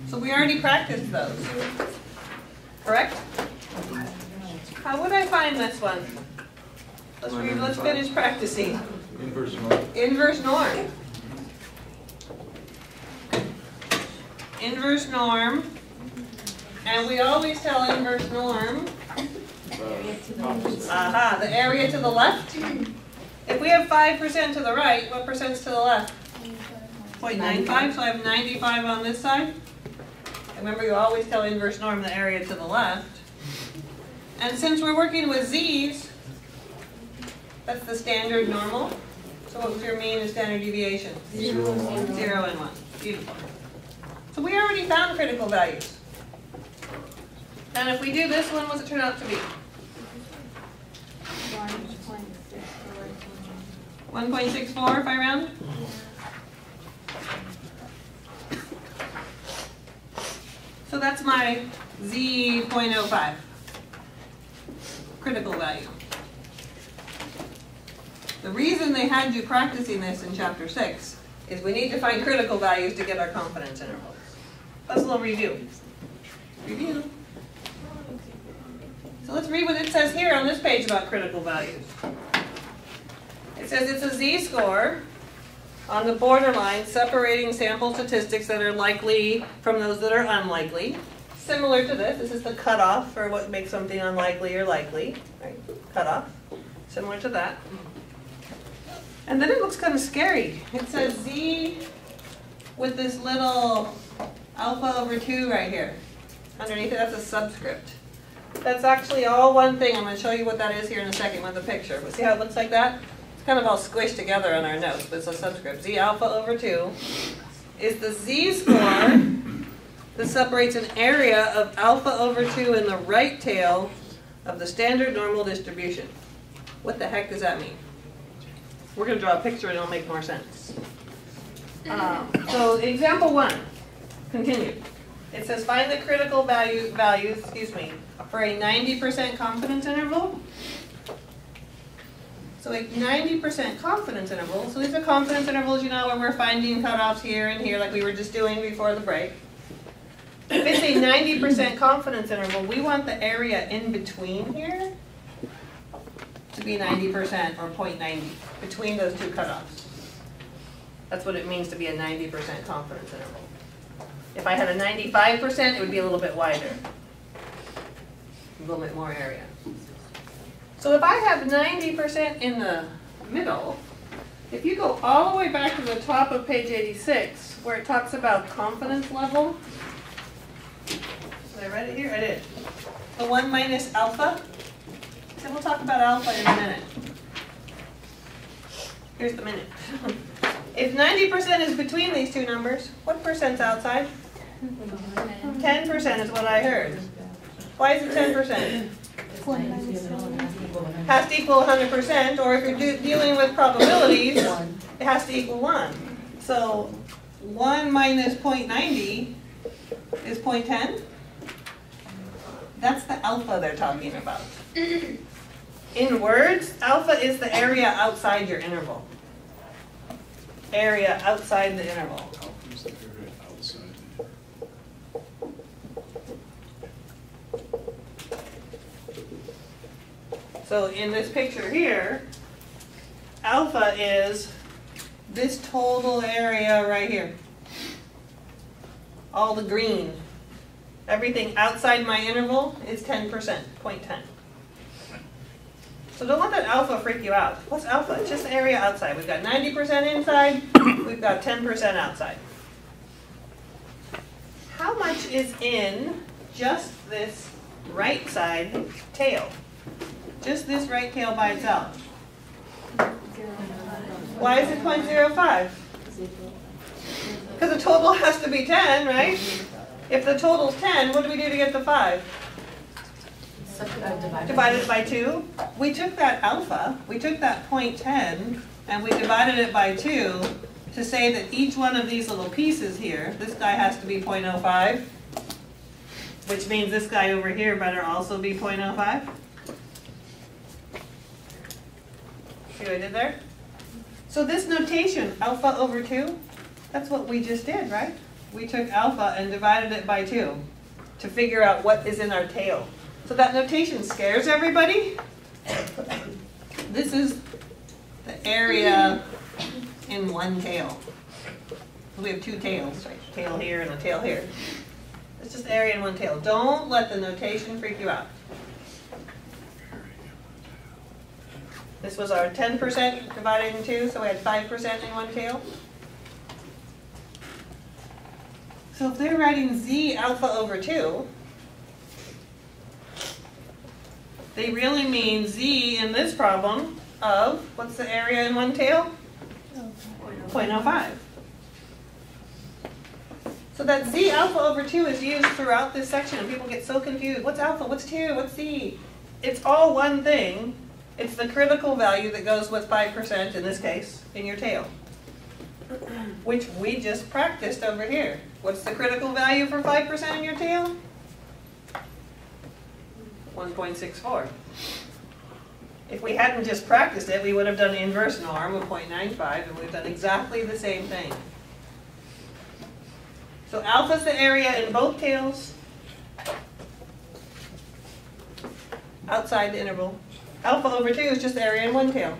So we already practiced those. Correct? How would I find this one? Let's finish practicing. Inverse norm. Inverse norm. inverse norm, and we always tell inverse norm, the area to the left. If we have 5% to the right, what percent's to the left? 0.95, so I have 95 on this side. Remember, you always tell inverse norm the area to the left. And since we're working with z's, that's the standard normal. So what was your mean and standard deviation? 0 and 1. Beautiful. So we already found critical values. And if we do this one, what's it turn out to be? 1.64 if I round? So that's my z 0.05 critical value. The reason they had you practicing this in chapter 6 is we need to find critical values to get our confidence intervals. That's a little review. Review. So let's read what it says here on this page about critical values. It says it's a z-score on the borderline separating sample statistics that are likely from those that are unlikely. Similar to this, this is the cutoff for what makes something unlikely or likely. Right? Cutoff. Similar to that. And then it looks kind of scary. It says z with this little alpha over 2 right here. Underneath it, that's a subscript. That's actually all one thing. I'm going to show you what that is here in a second with a picture. But see how it looks like that? It's kind of all squished together on our notes, but it's a subscript. Z alpha over 2 is the z-score that separates an area of alpha over 2 in the right tail of the standard normal distribution. What the heck does that mean? We're going to draw a picture and it'll make more sense. So example 1, continued. It says find the critical values for a 90% confidence interval. So a 90% confidence interval, so these are confidence intervals, you know, where we're finding cutoffs here and here like we were just doing before the break. If it's a 90% confidence interval, we want the area in between here to be 90% or 0.90, between those two cutoffs. That's what it means to be a 90% confidence interval. If I had a 95%, it would be a little bit wider. A little bit more area. So if I have 90% in the middle, if you go all the way back to the top of page 86, where it talks about confidence level, did I write it here? I did. The 1 minus alpha. So we'll talk about alpha in a minute. Here's the minute. If 90% is between these two numbers, what percent's outside? 10% is what I heard. Why is it 10%? Has to equal 100%, or if you're dealing with probabilities, it has to equal 1. So 1 minus 0.90 is 0.10. That's the alpha they're talking about. In words, alpha is the area outside your interval. Area outside the interval. So in this picture here, alpha is this total area right here. All the green. Everything outside my interval is 10%, 0.10. So don't let that alpha freak you out. What's alpha? It's just the area outside. We've got 90% inside, we've got 10% outside. How much is in just this right side tail? Just this right tail by itself. Why is it 0.05? Because the total has to be 10, right? If the total's 10, what do we do to get the 5? Divided it by 2. We took that alpha, we took that 0.10, and we divided it by 2 to say that each one of these little pieces here, this guy has to be 0.05, which means this guy over here better also be 0.05. See what I did there? So this notation, alpha over 2, that's what we just did, right? We took alpha and divided it by 2 to figure out what is in our tail. So that notation scares everybody. This is the area in one tail. We have two tails, right? A tail here and a tail here. It's just area and one tail. Don't let the notation freak you out. This was our 10% divided in two, so we had 5% in one tail. So if they're writing z alpha over 2, they really mean z in this problem of, what's the area in one tail? 0.05. So that z alpha over 2 is used throughout this section, and people get so confused. What's alpha? What's 2? What's z? It's all one thing. It's the critical value that goes with 5%, in this case, in your tail, which we just practiced over here. What's the critical value for 5% in your tail? 1.64. If we hadn't just practiced it, we would have done the inverse norm of 0.95, and we've done exactly the same thing. So alpha is the area in both tails, outside the interval. Alpha over 2 is just the area in one tail.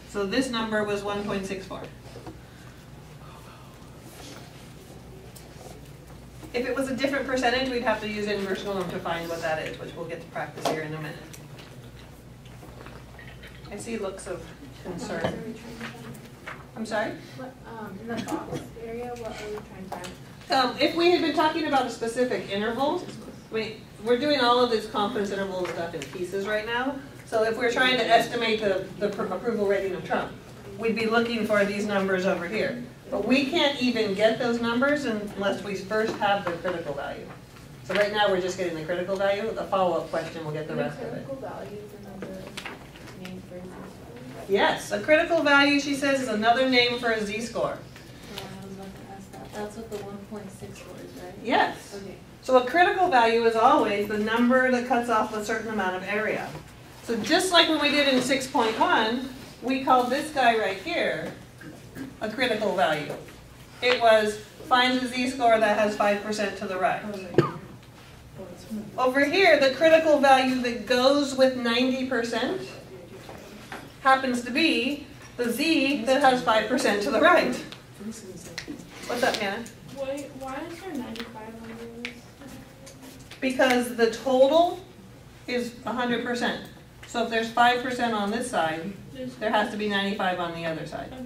So this number was 1.64. If it was a different percentage, we'd have to use inverse norm to find what that is, which we'll get to practice here in a minute. I see looks of concern. I'm sorry? What, in the box area, what are we trying to find? If we had been talking about a specific interval, we're doing all of this confidence interval stuff in pieces right now. So if we're trying to estimate the approval rating of Trump, we'd be looking for these numbers over here. But we can't even get those numbers unless we first have the critical value. So right now we're just getting the critical value. The follow-up question will get the rest of it. Critical value is another name for z-score. Yes, a critical value, she says, is another name for a z-score. I was about to ask that. That's what the 1.6 is, right? Yes. Okay. So a critical value is always the number that cuts off a certain amount of area. So just like when we did in 6.1, we called this guy right here a critical value. It was find the z-score that has 5% to the right. Over here, the critical value that goes with 90% happens to be the z that has 5% to the right. What's up, Hannah? Wait, why is there 95 on this? Because the total is 100%. So if there's 5% on this side, there has to be 95 on the other side. Okay.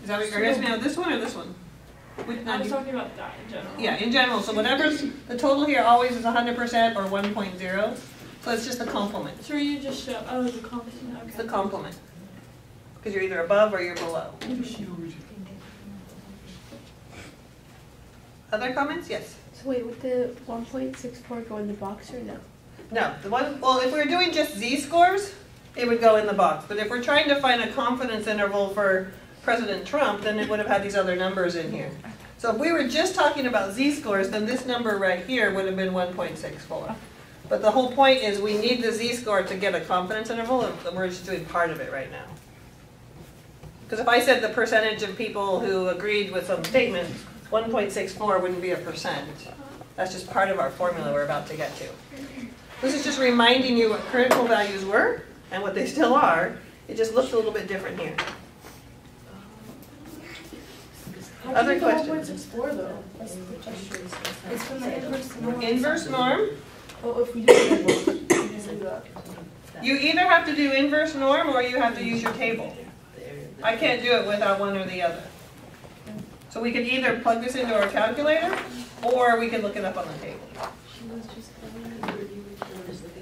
Is that what you're asking me, this one or this one? Which I was 90? talking about that in general. Yeah, in general. So whatever's, the total here always is 100% or 1.0. So it's just the complement. So you just show, oh, the complement, okay. It's the complement. Because you're either above or you're below. Other comments? Yes. So wait, would the 1.64 go in the box or no? No, the one, well, if we were doing just z-scores, it would go in the box. But if we're trying to find a confidence interval for President Trump, then it would have had these other numbers in here. So if we were just talking about z-scores, then this number right here would have been 1.64. But the whole point is we need the z-score to get a confidence interval, and we're just doing part of it right now. Because if I said the percentage of people who agreed with some statement, 1.64 wouldn't be a percent. That's just part of our formula we're about to get to. This is just reminding you what critical values were and what they still are. It just looks a little bit different here. Other questions? Explore though. It's from the inverse norm. Inverse norm. Oh, if we do that. You either have to do inverse norm or you have to use your table. I can't do it without one or the other. So we could either plug this into our calculator or we can look it up on the table.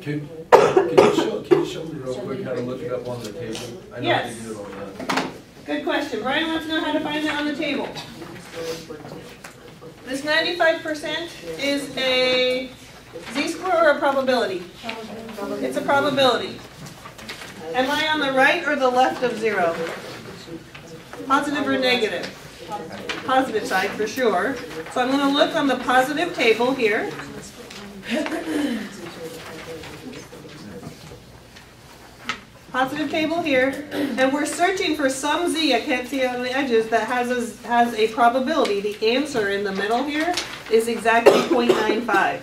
Can you show me real quick how to look it up on the table? I know Yes. you do it on that. Good question. Brian wants to know how to find it on the table. This 95% is a z-score or a probability? It's a probability. Am I on the right or the left of 0? Positive or negative? Positive side for sure. So I'm going to look on the positive table here. Positive table here, and we're searching for some z, I can't see it on the edges, that has a probability. The answer in the middle here is exactly 0.95.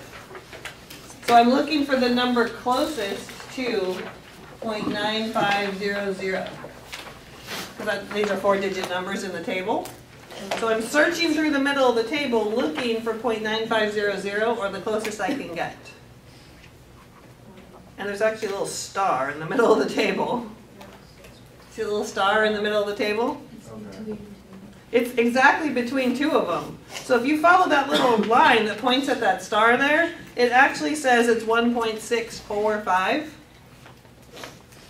So I'm looking for the number closest to 0.9500. Because because these are 4-digit numbers in the table. So I'm searching through the middle of the table looking for 0.9500 or the closest I can get. And there's actually a little star in the middle of the table. See the little star in the middle of the table? Okay. It's exactly between two of them. So if you follow that little line that points at that star there, it actually says it's 1.645.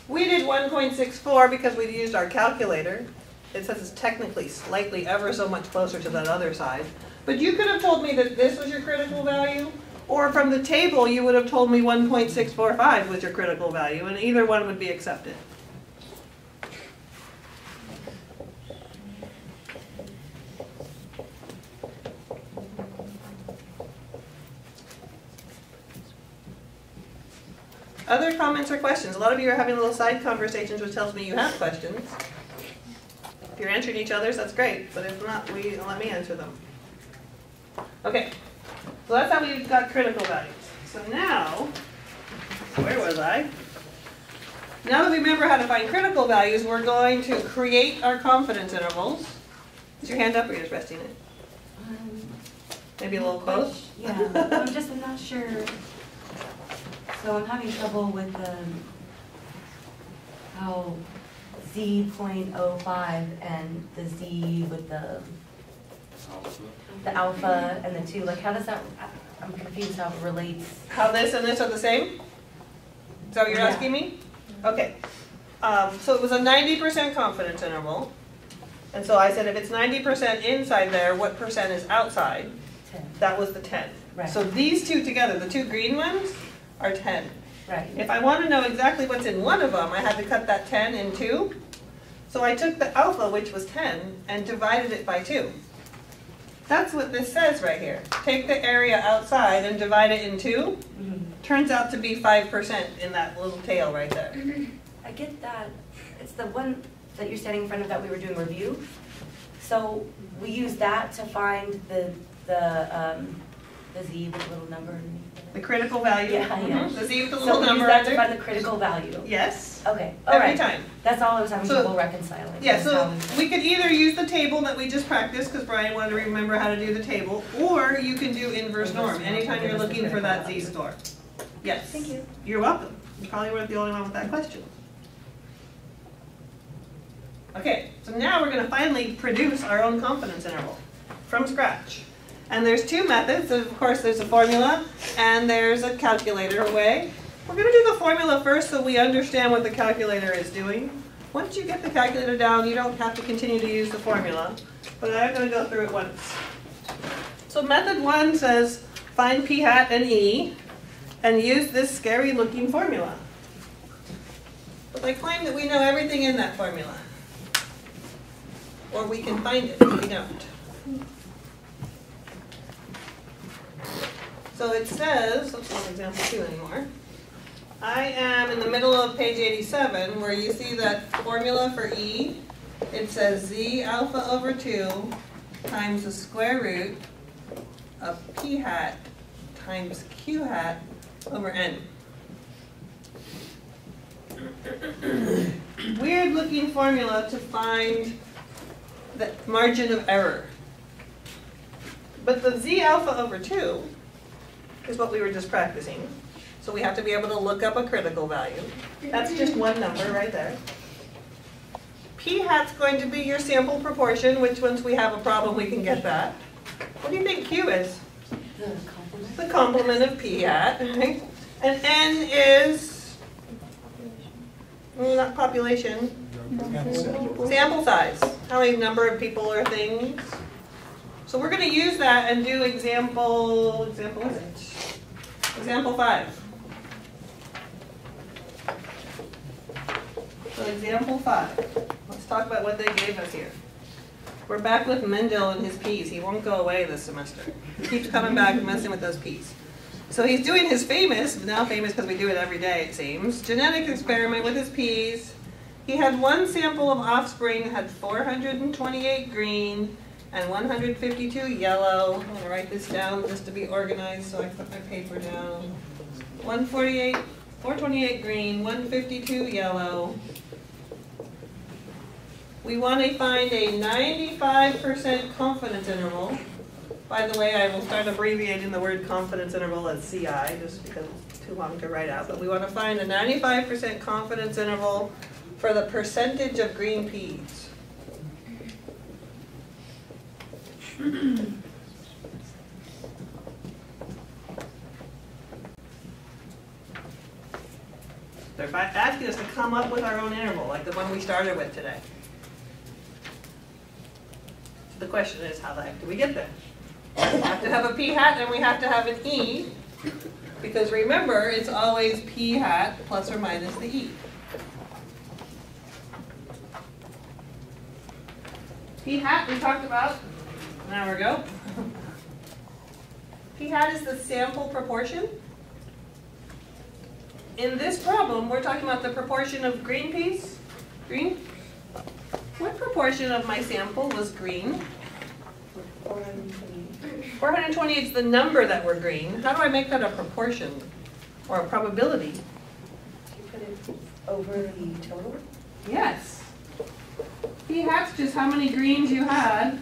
We did 1.64 because we used our calculator. It says it's technically slightly ever so much closer to that other side. But you could have told me that this was your critical value, or from the table you would have told me 1.645 was your critical value, and either one would be accepted. Other comments or questions? A lot of you are having little side conversations, which tells me you have questions. If you're answering each other's, that's great, but if not, let me answer them. Okay, so that's how we got critical values. So now, where was I? Now that we remember how to find critical values, we're going to create our confidence intervals. Is your hand up or you're just resting it? Maybe a little close? Yeah, I'm not sure. So I'm having trouble with how Z.05 and the Z with the alpha and the 2, like how does that, I'm confused how it relates. How this and this are the same? Is that what you're Yeah. asking me? Okay. So it was a 90% confidence interval. And so I said if it's 90% inside there, what percent is outside? 10. That was the 10. Right. So these two together, the two green ones, are 10. Right. If I want to know exactly what's in one of them, I had to cut that 10 in two. So I took the alpha, which was 10, and divided it by 2. That's what this says right here. Take the area outside and divide it in 2. Mhm. Turns out to be 5% in that little tail right there. I get that. It's the one that you're standing in front of that we were doing review. So we use that to find the Z with the little number underneath it. The critical value. Yeah, yeah. Mhm. The Z with the So little we number use that right to there. find the critical value. Yes. Okay, all Every right. time. That's all I was having So- trouble reconciling. Yeah, is so how we could either use the table that we just practiced, because Brian wanted to remember how to do the table, or you can do inverse norm, anytime you're looking for that Z score. Yes. Thank you. You're welcome. You probably weren't the only one with that question. Okay, so now we're going to finally produce our own confidence interval from scratch. And there's two methods. Of course, there's a formula and there's a calculator way. We're going to do the formula first so we understand what the calculator is doing. Once you get the calculator down, you don't have to continue to use the formula, but I'm going to go through it once. So method 1 says find p hat and e and use this scary looking formula. But I claim that we know everything in that formula. Or we can find it if we don't. So it says, let's not example 2 anymore. I am in the middle of page 87 where you see that formula for E. It says Z alpha over 2 times the square root of P hat times Q hat over N. Weird looking formula to find the margin of error. But the Z alpha over 2 is what we were just practicing. So we have to be able to look up a critical value. That's just one number right there. P hat's going to be your sample proportion, which once we have a problem, we can get that. What do you think Q is? The complement. The complement of P hat. Right? And N is, not population, sample size. How many number of people or things? So we're going to use that and do example 5. So example 5. Let's talk about what they gave us here. We're back with Mendel and his P's. He won't go away this semester. He keeps coming back and messing with those P's. So he's doing his famous, now famous because we do it every day it seems, genetic experiment with his P's. He had one sample of offspring, had 428 green and 152 yellow. I'm going to write this down just to be organized so I put my paper down. 428 green, 152 yellow. we want to find a 95% confidence interval. By the way, I will start abbreviating the word confidence interval as CI, just because it's too long to write out. But we want to find a 95% confidence interval for the percentage of green peas. They're asking us to come up with our own interval, like the one we started with today. So the question is, how the heck do we get there? We have to have a p hat and we have to have an e, because remember, it's always p hat plus or minus the e. P hat we talked about an hour ago. P hat is the sample proportion. In this problem, we're talking about the proportion of green peas. Green? What proportion of my sample was green? 428 is the number that were green. How do I make that a proportion or a probability? Do you put it over the total? Yes. P hat's just how many greens you had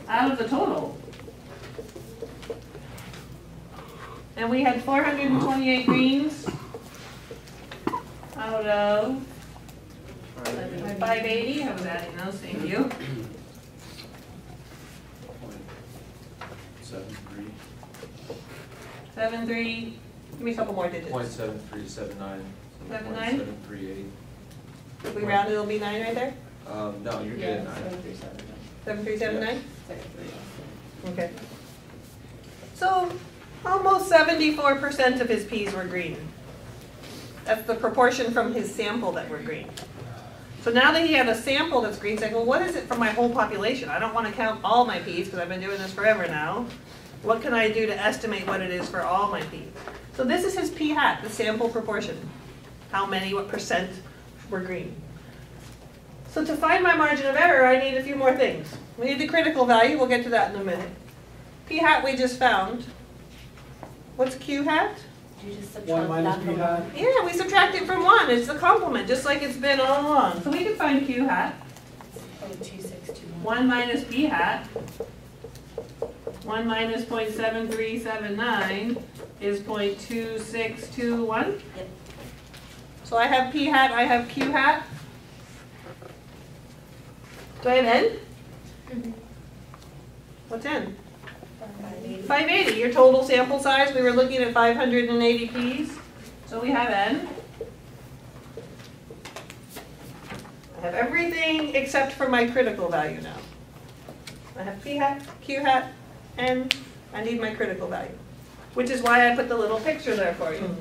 out of the total. And we had 428 greens out of 580. I was adding those, thank you. 0.73. 73. Give me a couple more digits. 0.7379. 79? 0.738. If we round it, it'll be 9 right there? No, you're getting 9. 7379? Okay. So almost 74% of his peas were green. That's the proportion from his sample that were green. So now that he had a sample that's green, he's like, well, what is it from my whole population? I don't want to count all my peas because I've been doing this forever now. What can I do to estimate what it is for all my peas? So this is his p hat, the sample proportion. How many, what percent were green? So to find my margin of error, I need a few more things. We need the critical value. We'll get to that in a minute. P hat we just found. What's Q hat? You just 1 subtract minus that p from hat. Yeah, we subtract it from 1. It's the complement, just like it's been all along. So we can find Q hat. 2621. 1 minus P hat. 1 minus 0.7379 is 0.2621. Yep. So I have P hat, I have Q hat. Do I have N? What's N? 580, your total sample size. We were looking at 580 P's. So we have N. I have everything except for my critical value now. I have P hat, Q hat, N. I need my critical value, which is why I put the little picture there for you.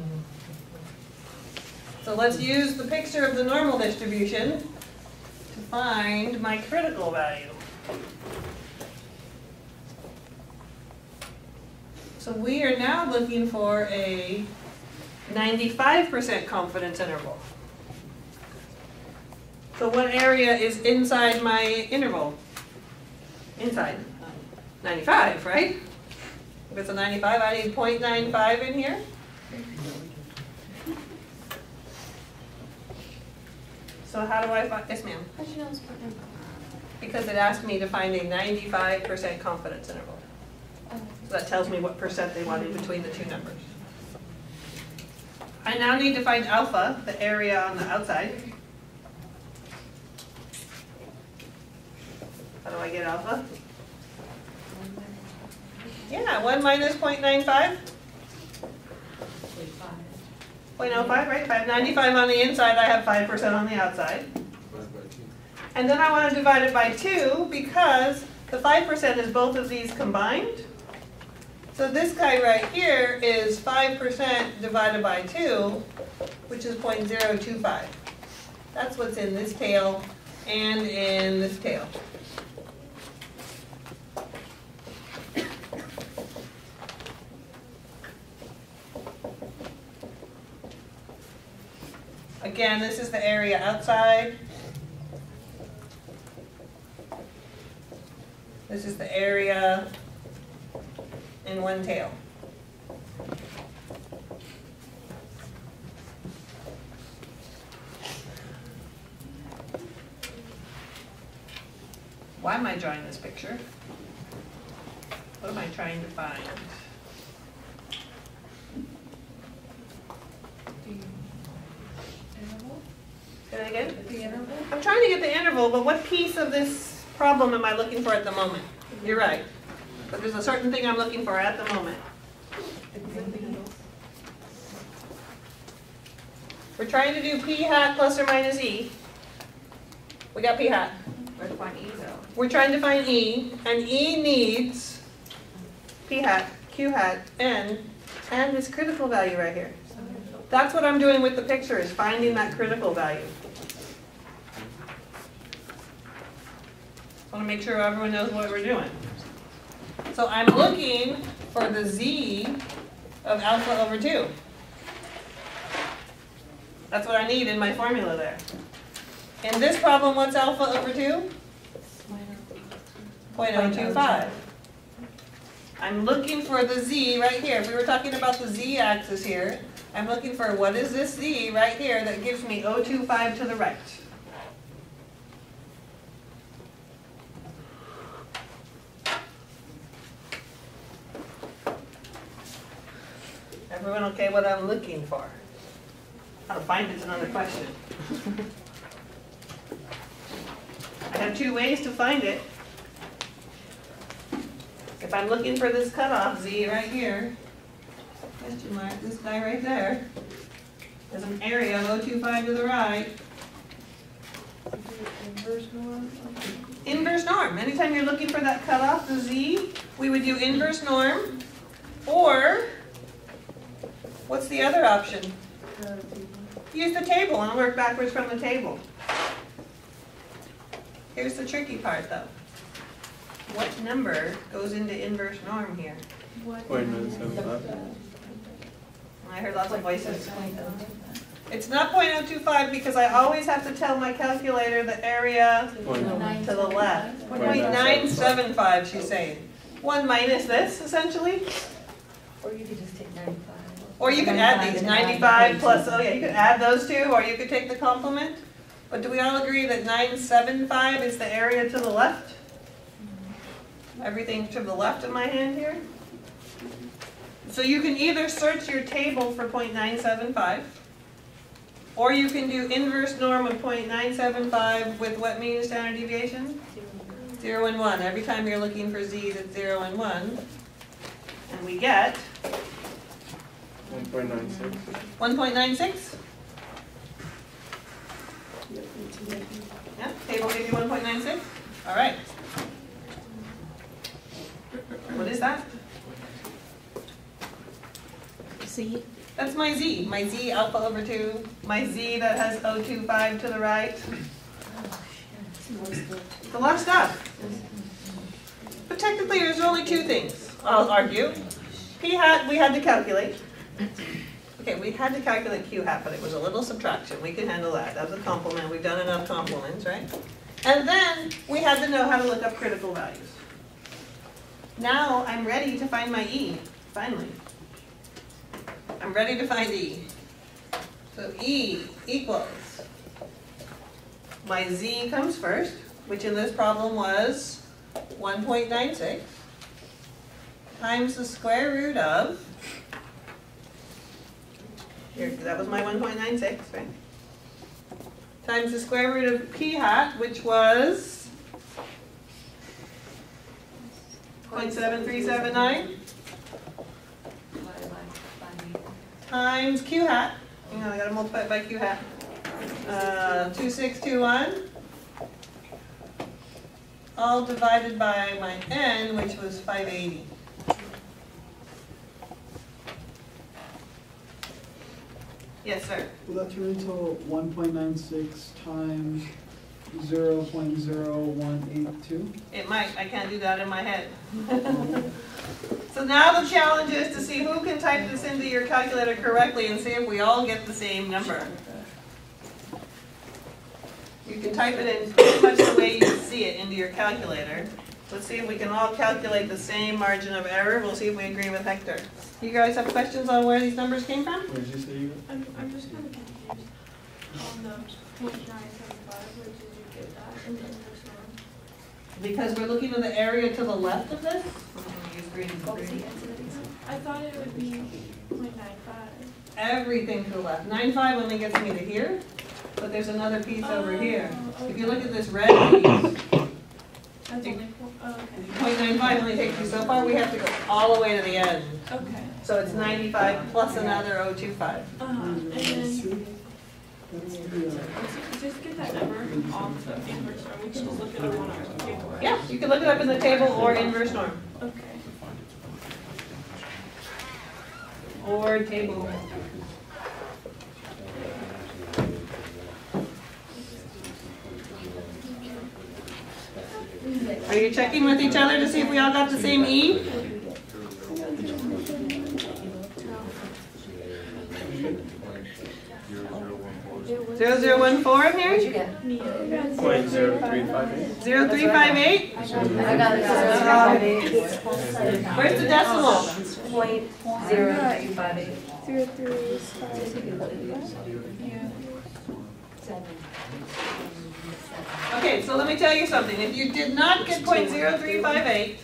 So let's use the picture of the normal distribution to find my critical value. So we are now looking for a 95% confidence interval. So what area is inside my interval? Inside 95, right? If it's a 95, I need 0.95 in here. So how do I find, yes ma'am? How'd you know it was 0.95? Because it asked me to find a 95% confidence interval. So that tells me what percent they want in between the two numbers. I now need to find alpha, the area on the outside. How do I get alpha? Yeah, 1 minus 0.95. 0.05, right? If I have 95 on the inside, I have 5% on the outside. And then I want to divide it by 2 because the 5% is both of these combined. So this guy right here is 5% divided by 2, which is 0.025. That's what's in this tail and in this tail. Again, this is the area outside. This is the area in one tail. Why am I drawing this picture? What am I trying to find? Say that again? The interval? I'm trying to get the interval, but what piece of this problem am I looking for at the moment? You're right. But there's a certain thing I'm looking for at the moment. We're trying to do p hat plus or minus e. We got p hat. Where to find E though? We're trying to find e, and e needs p hat, q hat, n, and this critical value right here. That's what I'm doing with the picture, is finding that critical value. I want to make sure everyone knows what we're doing. So I'm looking for the z of alpha over 2. That's what I need in my formula there. In this problem, what's alpha over 2? 0.025. I'm looking for the z right here. If we were talking about the z-axis here, I'm looking for what is this z right here that gives me 0.025 to the right. Everyone okay what I'm looking for? How to find it's another question. I have 2 ways to find it. If I'm looking for this cutoff z right here, question mark, this guy right there, there's an area of 0.025 to the right. Inverse norm? Inverse norm. Anytime you're looking for that cutoff, the z, we would do inverse norm, or what's the other option? Use the table and work backwards from the table. Here's the tricky part though. What number goes into inverse norm here? 0.975. I heard lots of voices. It's not 0.025 because I always have to tell my calculator the area to the left. 0.975 she's saying. 1 minus this essentially. Or you could just take 95. Or you could add these, 95 plus, oh yeah, you could add those two, or you could take the complement. But do we all agree that 975 is the area to the left? Everything to the left of my hand here? So you can either search your table for 0.975, or you can do inverse norm of 0.975 with what mean of standard deviation? 0 and 1. Every time you're looking for z's, it's 0 and 1. And we get 1.96. 1.96? Yeah, table gave you 1.96? All right. What is that? C. That's my z. My z alpha over 2. My z that has 0.025 to the right. It's a lot of stuff. But technically there's only 2 things, I'll argue. P hat we had to calculate. Okay, we had to calculate q hat, but it was a little subtraction. We can handle that. That was a complement. We've done enough complements, right? And then we had to know how to look up critical values. Now I'm ready to find my e, finally. I'm ready to find e. So e equals, my z comes first, which in this problem was 1.96, times the square root of, here, that was my 1.96, right? Times the square root of p hat, which was 0.7379, times q hat, hang on, I gotta multiply it by q hat, 2621, all divided by my n, which was 580. Yes, sir. Will that turn into 1.96 times 0.0182? It might. I can't do that in my head. So now the challenge is to see who can type this into your calculator correctly and see if we all get the same number. You can type it in pretty much the way you see it into your calculator. Let's see if we can all calculate the same margin of error. We'll see if we agree with Hector. You guys have questions on where these numbers came from? What did you say you got? I'm just kind of confused on the 0.975, where did you get that in the inverse norm? because we're looking at the area to the left of this. I'm gonna use green and What was the green. answer that he said? I thought it would be 0.95. Everything to the left. 9.5 only gets me to here, but there's another piece over here. If you look at this red piece, That's only okay. 0.95 only takes you so far, we have to go all the way to the end. Okay. So it's 95 plus another 0.25. And then just get that number off the inverse norm. We can just look it up on our table, right? Yeah, you can look it up in the table or inverse norm. Okay. Or table. Are you checking with each other to see if we all got the same E? 0014 in here? What'd you get? 0.0358. 0358? I got it. Where's the decimal? 0.0358. 7. Okay, so let me tell you something. If you did not get 0.0358,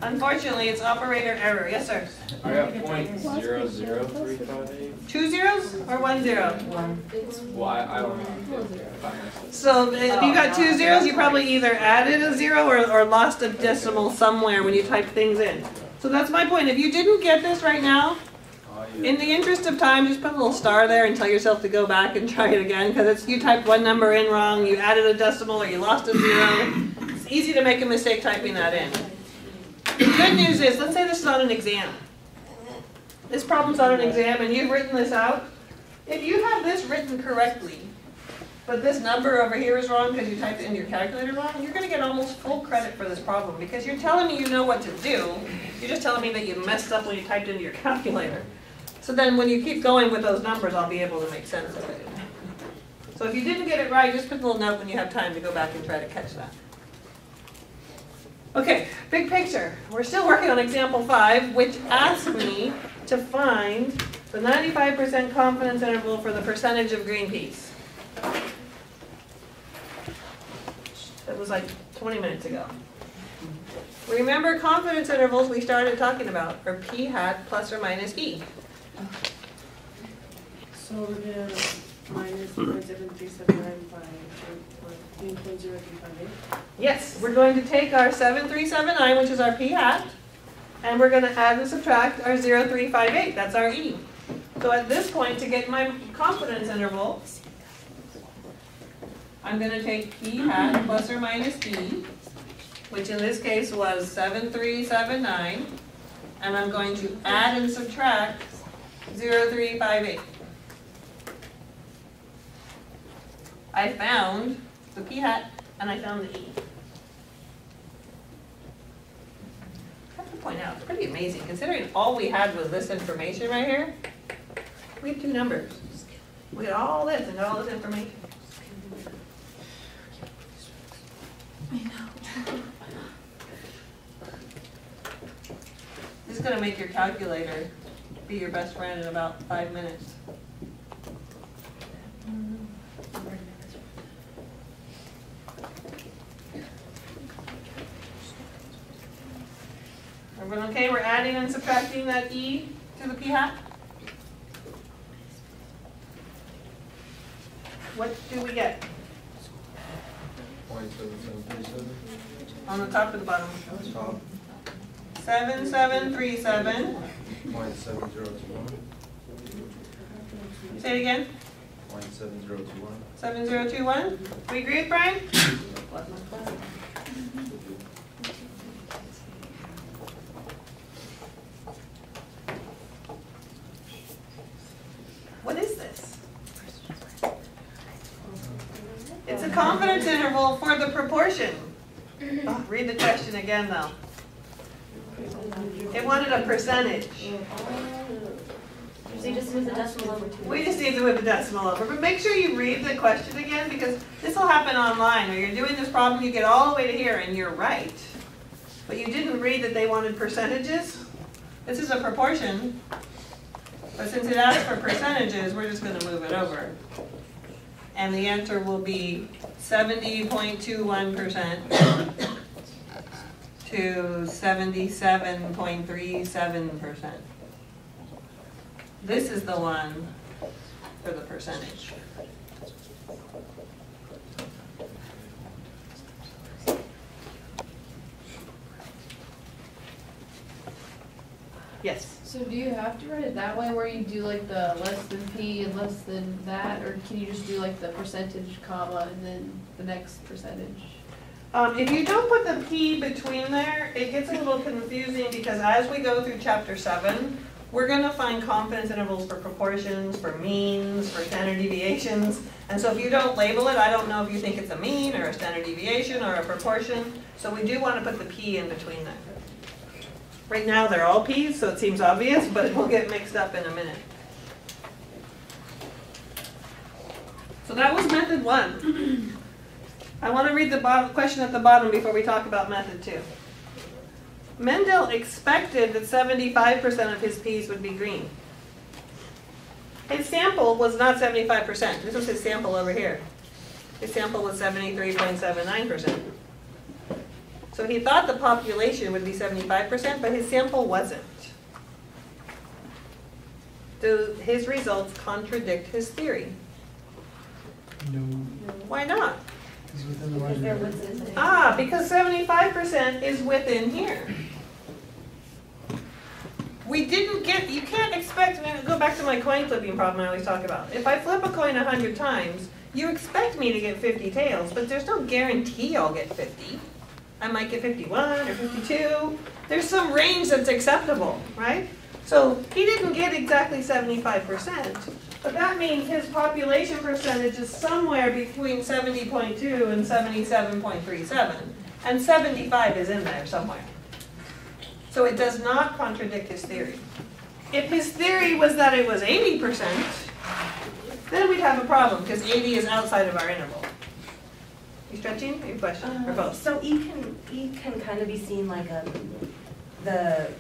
unfortunately, it's operator error. Yes, sir? I got 0.00358. 2 zeros or 1 0? Well, I don't know. So if you got 2 zeros, you probably either added a 0 or lost a decimal somewhere when you typed things in. So that's my point. If you didn't get this right now, in the interest of time, just put a little star there and tell yourself to go back and try it again, because you typed one number in wrong, you added a decimal, or you lost a 0. It's easy to make a mistake typing that in. The good news is, let's say this is on an exam. This problem's on an exam and you've written this out. If you have this written correctly, but this number over here is wrong because you typed it into your calculator wrong, you're going to get almost full credit for this problem, because you're telling me you know what to do. You're just telling me that you messed up when you typed into your calculator. So then when you keep going with those numbers, I'll be able to make sense of it. So if you didn't get it right, just put a little note when you have time to go back and try to catch that. Okay, big picture. We're still working on example 5, which asks me to find the 95% confidence interval for the percentage of green peas. That was like 20 minutes ago. Remember, confidence intervals we started talking about are p hat plus or minus e. So we're gonna minus 0.7379 by 0.0358. Yes, we're going to take our 7379, which is our p hat, and we're going to add and subtract our 0358. That's our e. So at this point, to get my confidence interval, I'm going to take p hat plus or minus e, which in this case was 7379, and I'm going to add and subtract 0358. I found the p hat and I found the e. I have to point out, it's pretty amazing, considering all we had was this information right here. We have 2 numbers. We got all this and all this information. I know. This is going to make your calculator be your best friend in about 5 minutes. Everyone okay? We're adding and subtracting that e to the p hat. What do we get 0.7737. on the top or the bottom? Top. 7737. 0.7021. Say it again. 0.7021. 7021. We agree with Brian? What is this? It's a confidence interval for the proportion. Oh, read the question again though. It wanted a percentage. So you just move the decimal over to. We just need to move the decimal over, but make sure you read the question again, because this will happen online, where you're doing this problem, you get all the way to here, and you're right. But you didn't read that they wanted percentages. This is a proportion, but since it asked for percentages, we're just going to move it over. And the answer will be 70.21%. to 77.37%. This is the one for the percentage. Yes. So do you have to write it that way where you do like the less than P and less than that, or can you just do like the percentage comma and then the next percentage? If you don't put the P between there, it gets a little confusing because as we go through chapter 7, we're going to find confidence intervals for proportions, for means, for standard deviations. And so if you don't label it, I don't know if you think it's a mean or a standard deviation or a proportion. So we do want to put the P in between that. Right now they're all P's, so it seems obvious, but we'll get mixed up in a minute. So that was method 1. I want to read the question at the bottom before we talk about method 2. Mendel expected that 75% of his P's would be green. His sample was not 75%. This was his sample over here. His sample was 73.79%. So he thought the population would be 75%, but his sample wasn't. Do his results contradict his theory? No, Why not? it's within the margin. Because 75% is within here. We didn't get, you can't expect, go back to my coin flipping problem I always talk about. If I flip a coin 100 times, you expect me to get 50 tails, but there's no guarantee I'll get 50. I might get 51 or 52. There's some range that's acceptable, right? So he didn't get exactly 75%, but that means his population percentage is somewhere between 70.2 and 77.37, and 75 is in there somewhere. So it does not contradict his theory. If his theory was that it was 80%, then we'd have a problem, because 80 is outside of our interval. You stretching? Or your question? Or both? So E can kind of be seen like the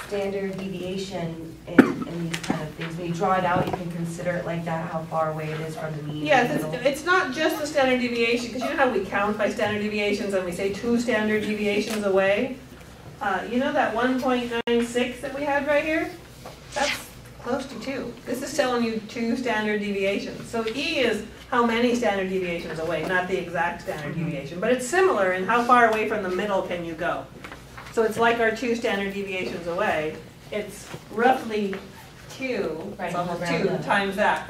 standard deviation in these kind of things. When you draw it out, you can consider it like that, how far away it is from the mean. Yes, it's not just the standard deviation, because you know how we count by standard deviations and we say 2 standard deviations away? You know that 1.96 that we had right here? That's close to 2. This is telling you 2 standard deviations. So E is how many standard deviations away, not the exact standard deviation. But it's similar in how far away from the middle can you go. So it's like our 2 standard deviations away. It's roughly 2, Right, it's almost around 2 that. times that.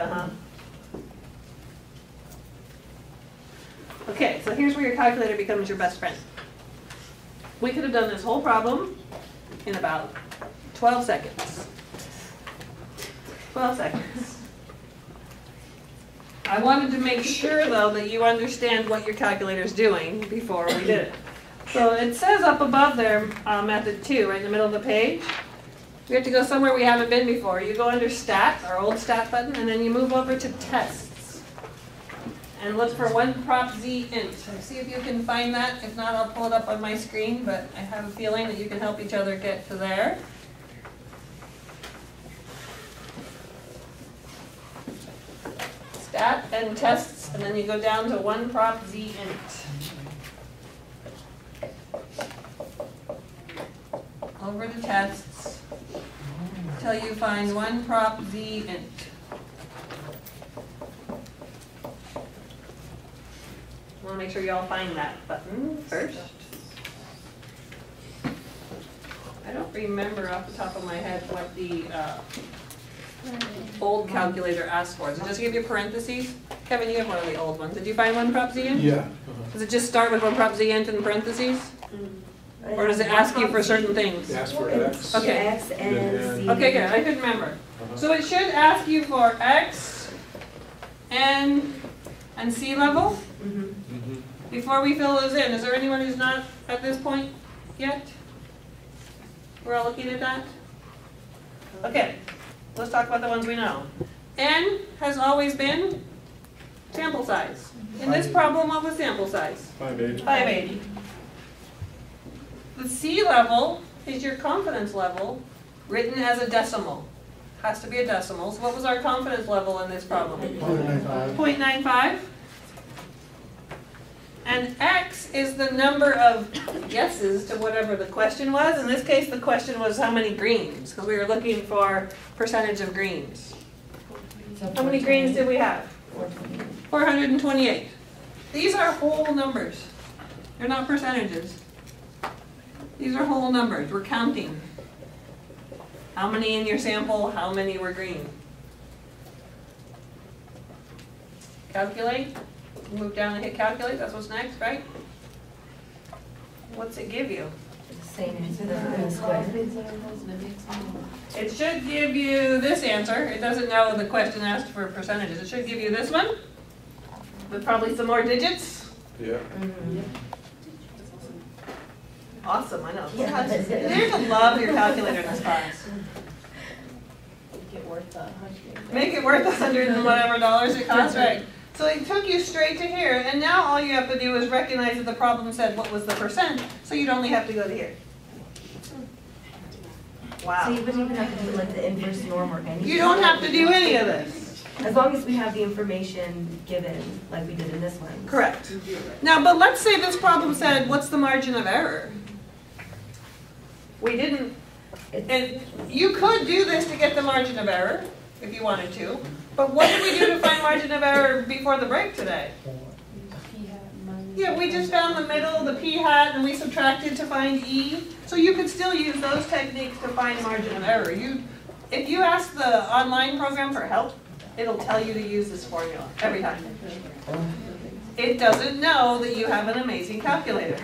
Okay, so here's where your calculator becomes your best friend. We could have done this whole problem in about 12 seconds. 12 seconds. I wanted to make sure, though, that you understand what your calculator is doing before we did it. So it says up above there, method 2, right in the middle of the page. We have to go somewhere we haven't been before. You go under Stat, our old Stat button, and then you move over to Tests. And look for 1 prop Z int. See if you can find that. If not, I'll pull it up on my screen, but I have a feeling that you can help each other get to there. Stat and tests, and then you go down to 1 prop Z int. Over to tests, till you find 1 prop Z int. I want to make sure you all find that button first. I don't remember off the top of my head what the old calculator asked for. Does it just give you parentheses? Kevin, you have one of the old ones. Did you find 1 prop Z int? Yeah. Does it just start with 1 prop Z int in parentheses? Or does it ask you for certain things? Ask for X. Okay. X and Z. Okay, good. I couldn't remember. So it should ask you for X, N, and C level. Mhm. Before we fill those in, is there anyone who's not at this point yet? We're all looking at that? Okay, let's talk about the ones we know. N has always been sample size. In this problem, what was sample size? 580. 580. The C level is your confidence level written as a decimal. Has to be a decimal. So what was our confidence level in this problem? 0.95. 0.95. And X is the number of guesses to whatever the question was. In this case, the question was how many greens, because we were looking for percentage of greens. How many greens did we have? 428. These are whole numbers. They're not percentages. These are whole numbers. We're counting. How many in your sample? How many were green? Calculate. Move down and hit calculate. That's what's next, right? What's it give you? The same answer that's in the square. It should give you this answer. It doesn't know the question asked for percentages. It should give you this one with probably some more digits. Yeah. Awesome, I know. Yeah. There's a love your calculator in this class. Make it worth $100 and whatever dollars it costs, right? So it took you straight to here, and now all you have to do is recognize that the problem said what was the percent, so you'd only have to go to here. So Wow. you wouldn't even have to do like the inverse norm or anything? You don't have to do any of this. As long as we have the information given, like we did in this one. Correct. Now, but let's say this problem said, what's the margin of error? We didn't, and you could do this to get the margin of error, if you wanted to, but what did we do to find margin of error before the break today? Yeah, we just found the middle, the p-hat, and we subtracted to find e. So you could still use those techniques to find margin of error. If you ask the online program for help, it'll tell you to use this formula every time. It doesn't know that you have an amazing calculator.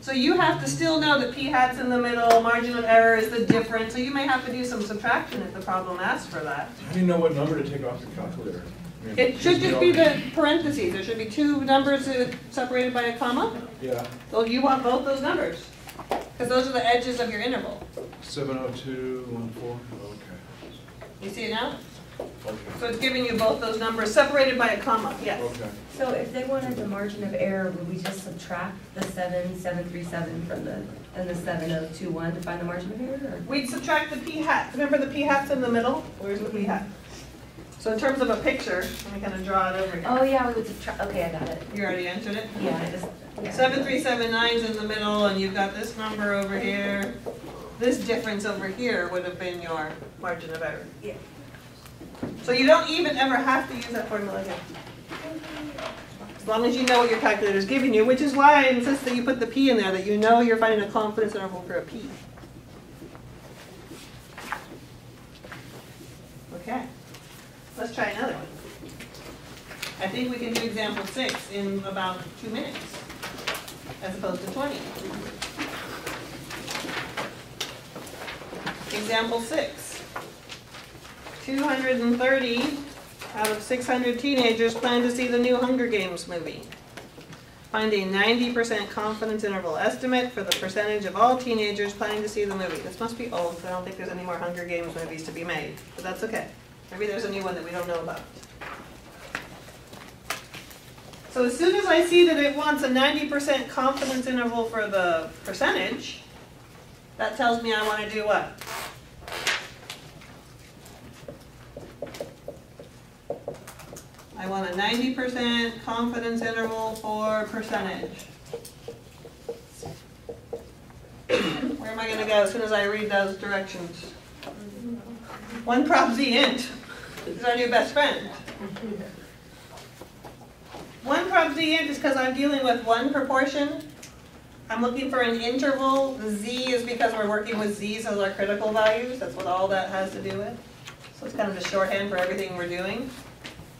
So you have to still know that p-hat's in the middle, margin of error is the difference, so you may have to do some subtraction if the problem asks for that. How do you know what number to take off the calculator? I mean, It should just be the parentheses. There should be two numbers separated by a comma. Yeah, So you want both those numbers, because those are the edges of your interval. 70214, okay. You see it now? Okay. So it's giving you both those numbers separated by a comma, yes. Okay. So if they wanted the margin of error, would we just subtract the 7737 from the 7021 to find the margin of error? Or? We'd subtract the p-hat. Remember the p-hat's in the middle? Where's the p-hat? So in terms of a picture, let me kind of draw it over here. Oh yeah, we would subtract. Okay, I got it. You already answered it? Yeah, I just. Yeah. 7379's in the middle, and you've got this number over here. This difference over here would have been your margin of error. Yeah. So you don't even ever have to use that formula again. As long as you know what your calculator is giving you, which is why I insist that you put the p in there, that you know you're finding a confidence interval for a p. Okay. Let's try another one. I think we can do example 6 in about 2 minutes, as opposed to 20. Example 6. 230 out of 600 teenagers plan to see the new Hunger Games movie. Find a 90% confidence interval estimate for the percentage of all teenagers planning to see the movie. This must be old, so I don't think there's any more Hunger Games movies to be made, but that's okay. Maybe there's a new one that we don't know about. So as soon as I see that it wants a 90% confidence interval for the percentage, that tells me I want to do what? I want a 90% confidence interval for percentage. Where am I going to go as soon as I read those directions? One prop z int is our new best friend. One prop z int is because I'm dealing with one proportion. I'm looking for an interval. The z is because we're working with z's as our critical values. That's what all that has to do with. So it's kind of a shorthand for everything we're doing.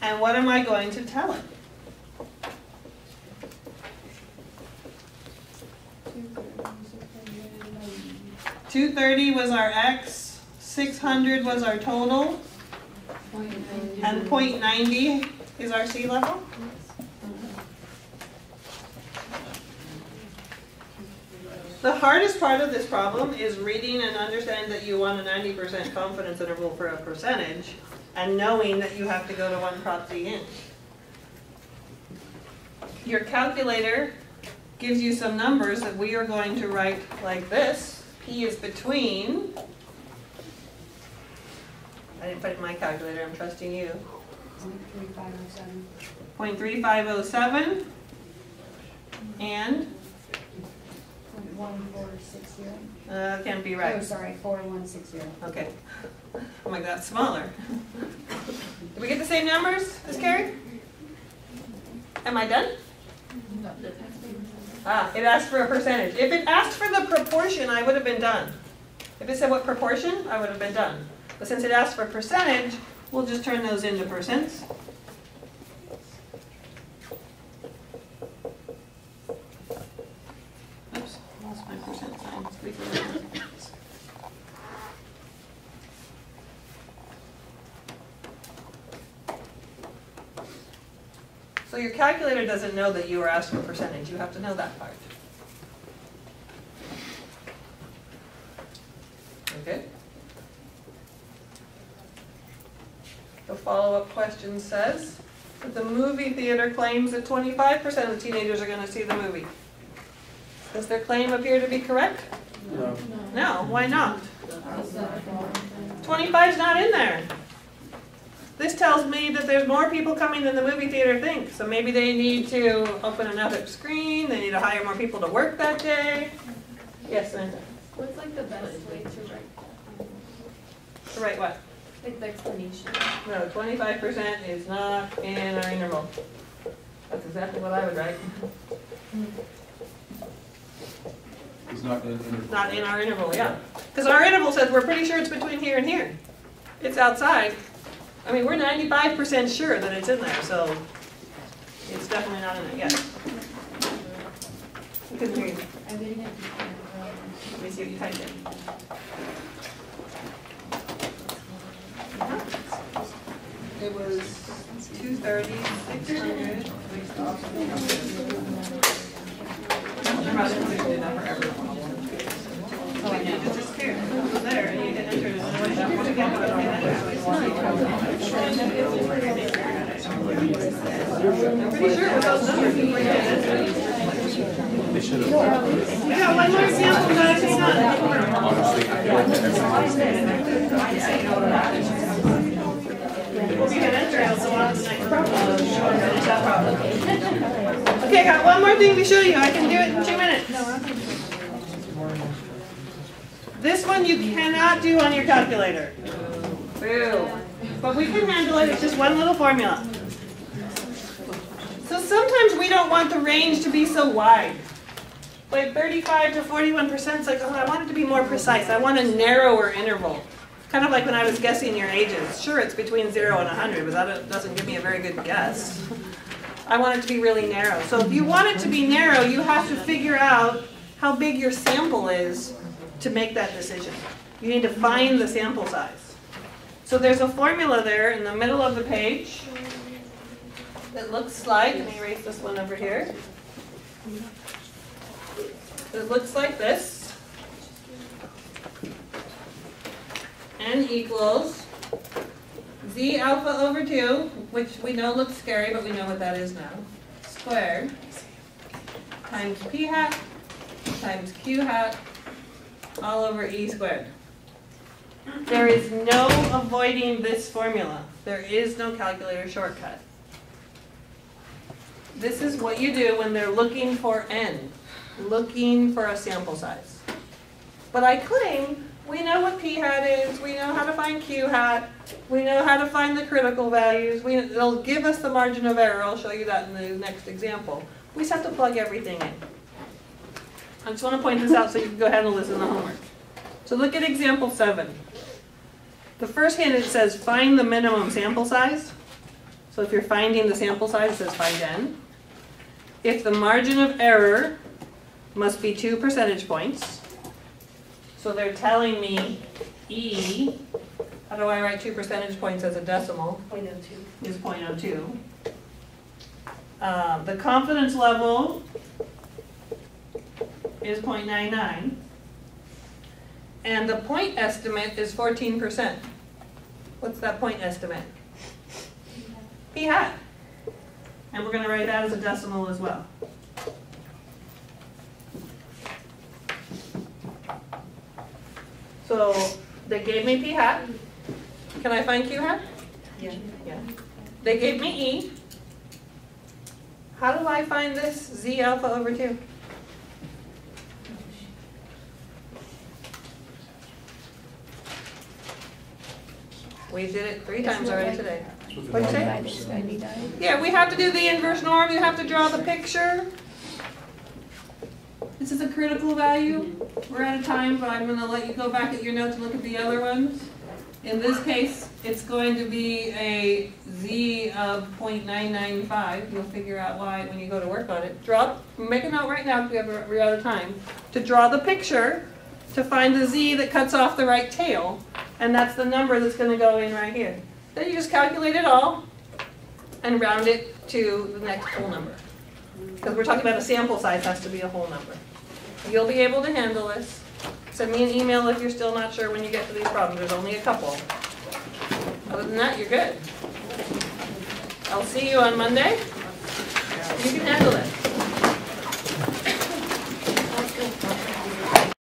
And what am I going to tell it? 230 was our x, 600 was our total, and 0.90 is our sea level. The hardest part of this problem is reading and understanding that you want a 90% confidence interval for a percentage, and knowing that you have to go to one prop z int. Your calculator gives you some numbers that we are going to write like this. P is between, I didn't put it in my calculator, I'm trusting you, 0.3507 and .1460. Can't be Oh, right. sorry, 4160. Okay. Oh my God, smaller. Did we get the same numbers, Ms. Carey? Am I done? Ah, it asked for a percentage. If it asked for the proportion, I would have been done. If it said what proportion, I would have been done. But since it asked for percentage, we'll just turn those into percents. Oops, lost my percent sign. Squeeze it in. So your calculator doesn't know that you were asked for percentage. You have to know that part. Okay? The follow-up question says that the movie theater claims that 25% of teenagers are going to see the movie. Does their claim appear to be correct? No. No, why not? 25 is not in there. This tells me that there's more people coming than the movie theater thinks. So maybe they need to open another screen, they need to hire more people to work that day. Yes, Samantha? What's like the best way to write that? To write what? Like the explanation. No, 25% is not in our interval. That's exactly what I would write. It's not in interval. Not in our interval, yeah. Because our interval says we're pretty sure it's between here and here. It's outside. I mean, we're 95% sure that it's in there, so it's definitely not in it yet. I couldn't hear you. I'm getting it. Let me see what you typed in. It was 230, 600. Oh, I know. It just disappeared. It was there, and you didn't enter it. I'm pretty sure it was those numbers before you did it. They should have. We got one more example, guys. Hang on. Honestly, I feel like If you can enter it, it'll go on to the next problem. Finish that problem. Okay, I got one more thing to show you. I can do it in 2 minutes. This one you cannot do on your calculator. Boo. But we can handle it. It's just one little formula. So sometimes we don't want the range to be so wide. Like 35 to 41% is like, oh, I want it to be more precise. I want a narrower interval. Kind of like when I was guessing your ages. Sure, it's between 0 and 100, but that doesn't give me a very good guess. I want it to be really narrow. So if you want it to be narrow, you have to figure out how big your sample is to make that decision. You need to find the sample size. So there's a formula there in the middle of the page that looks like, let me erase this one over here. It looks like this. N equals Z alpha over 2, which we know looks scary, but we know what that is now, squared, times P hat, times Q hat, all over E squared. There is no avoiding this formula. There is no calculator shortcut. This is what you do when they're looking for N, looking for a sample size. But I claim we know what P hat is, we know how to find Q hat, we know how to find the critical values, it'll give us the margin of error. I'll show you that in the next example. We just have to plug everything in. I just want to point this out so you can go ahead and listen to the homework. So look at example 7. The first hint, it says find the minimum sample size. So if you're finding the sample size, it says find N. If the margin of error must be 2 percentage points, so they're telling me E, how do I write 2 percentage points as a decimal? 0.02. Is 0.02. The confidence level is 0.99. And the point estimate is 14%. What's that point estimate? P hat. And we're going to write that as a decimal as well. So they gave me P hat. Can I find Q hat? Yeah. Yeah. They gave me E. How do I find this Z alpha over 2? We did it 3 times already today. It's within What'd you say? line. Yeah, we have to do the inverse norm, you have to draw the picture. This is a critical value. We're out of time, but I'm gonna let you go back at your notes and look at the other ones. In this case, it's going to be a z of 0.995. You'll figure out why when you go to work on it. Make a note right now because we're out of time. To draw the picture, to find the z that cuts off the right tail, and that's the number that's gonna go in right here. Then you just calculate it all and round it to the next whole number. Because we're talking about a sample size has to be a whole number. You'll be able to handle this. Send me an email if you're still not sure when you get to these problems. There's only a couple. Other than that, you're good. I'll see you on Monday. You can handle it.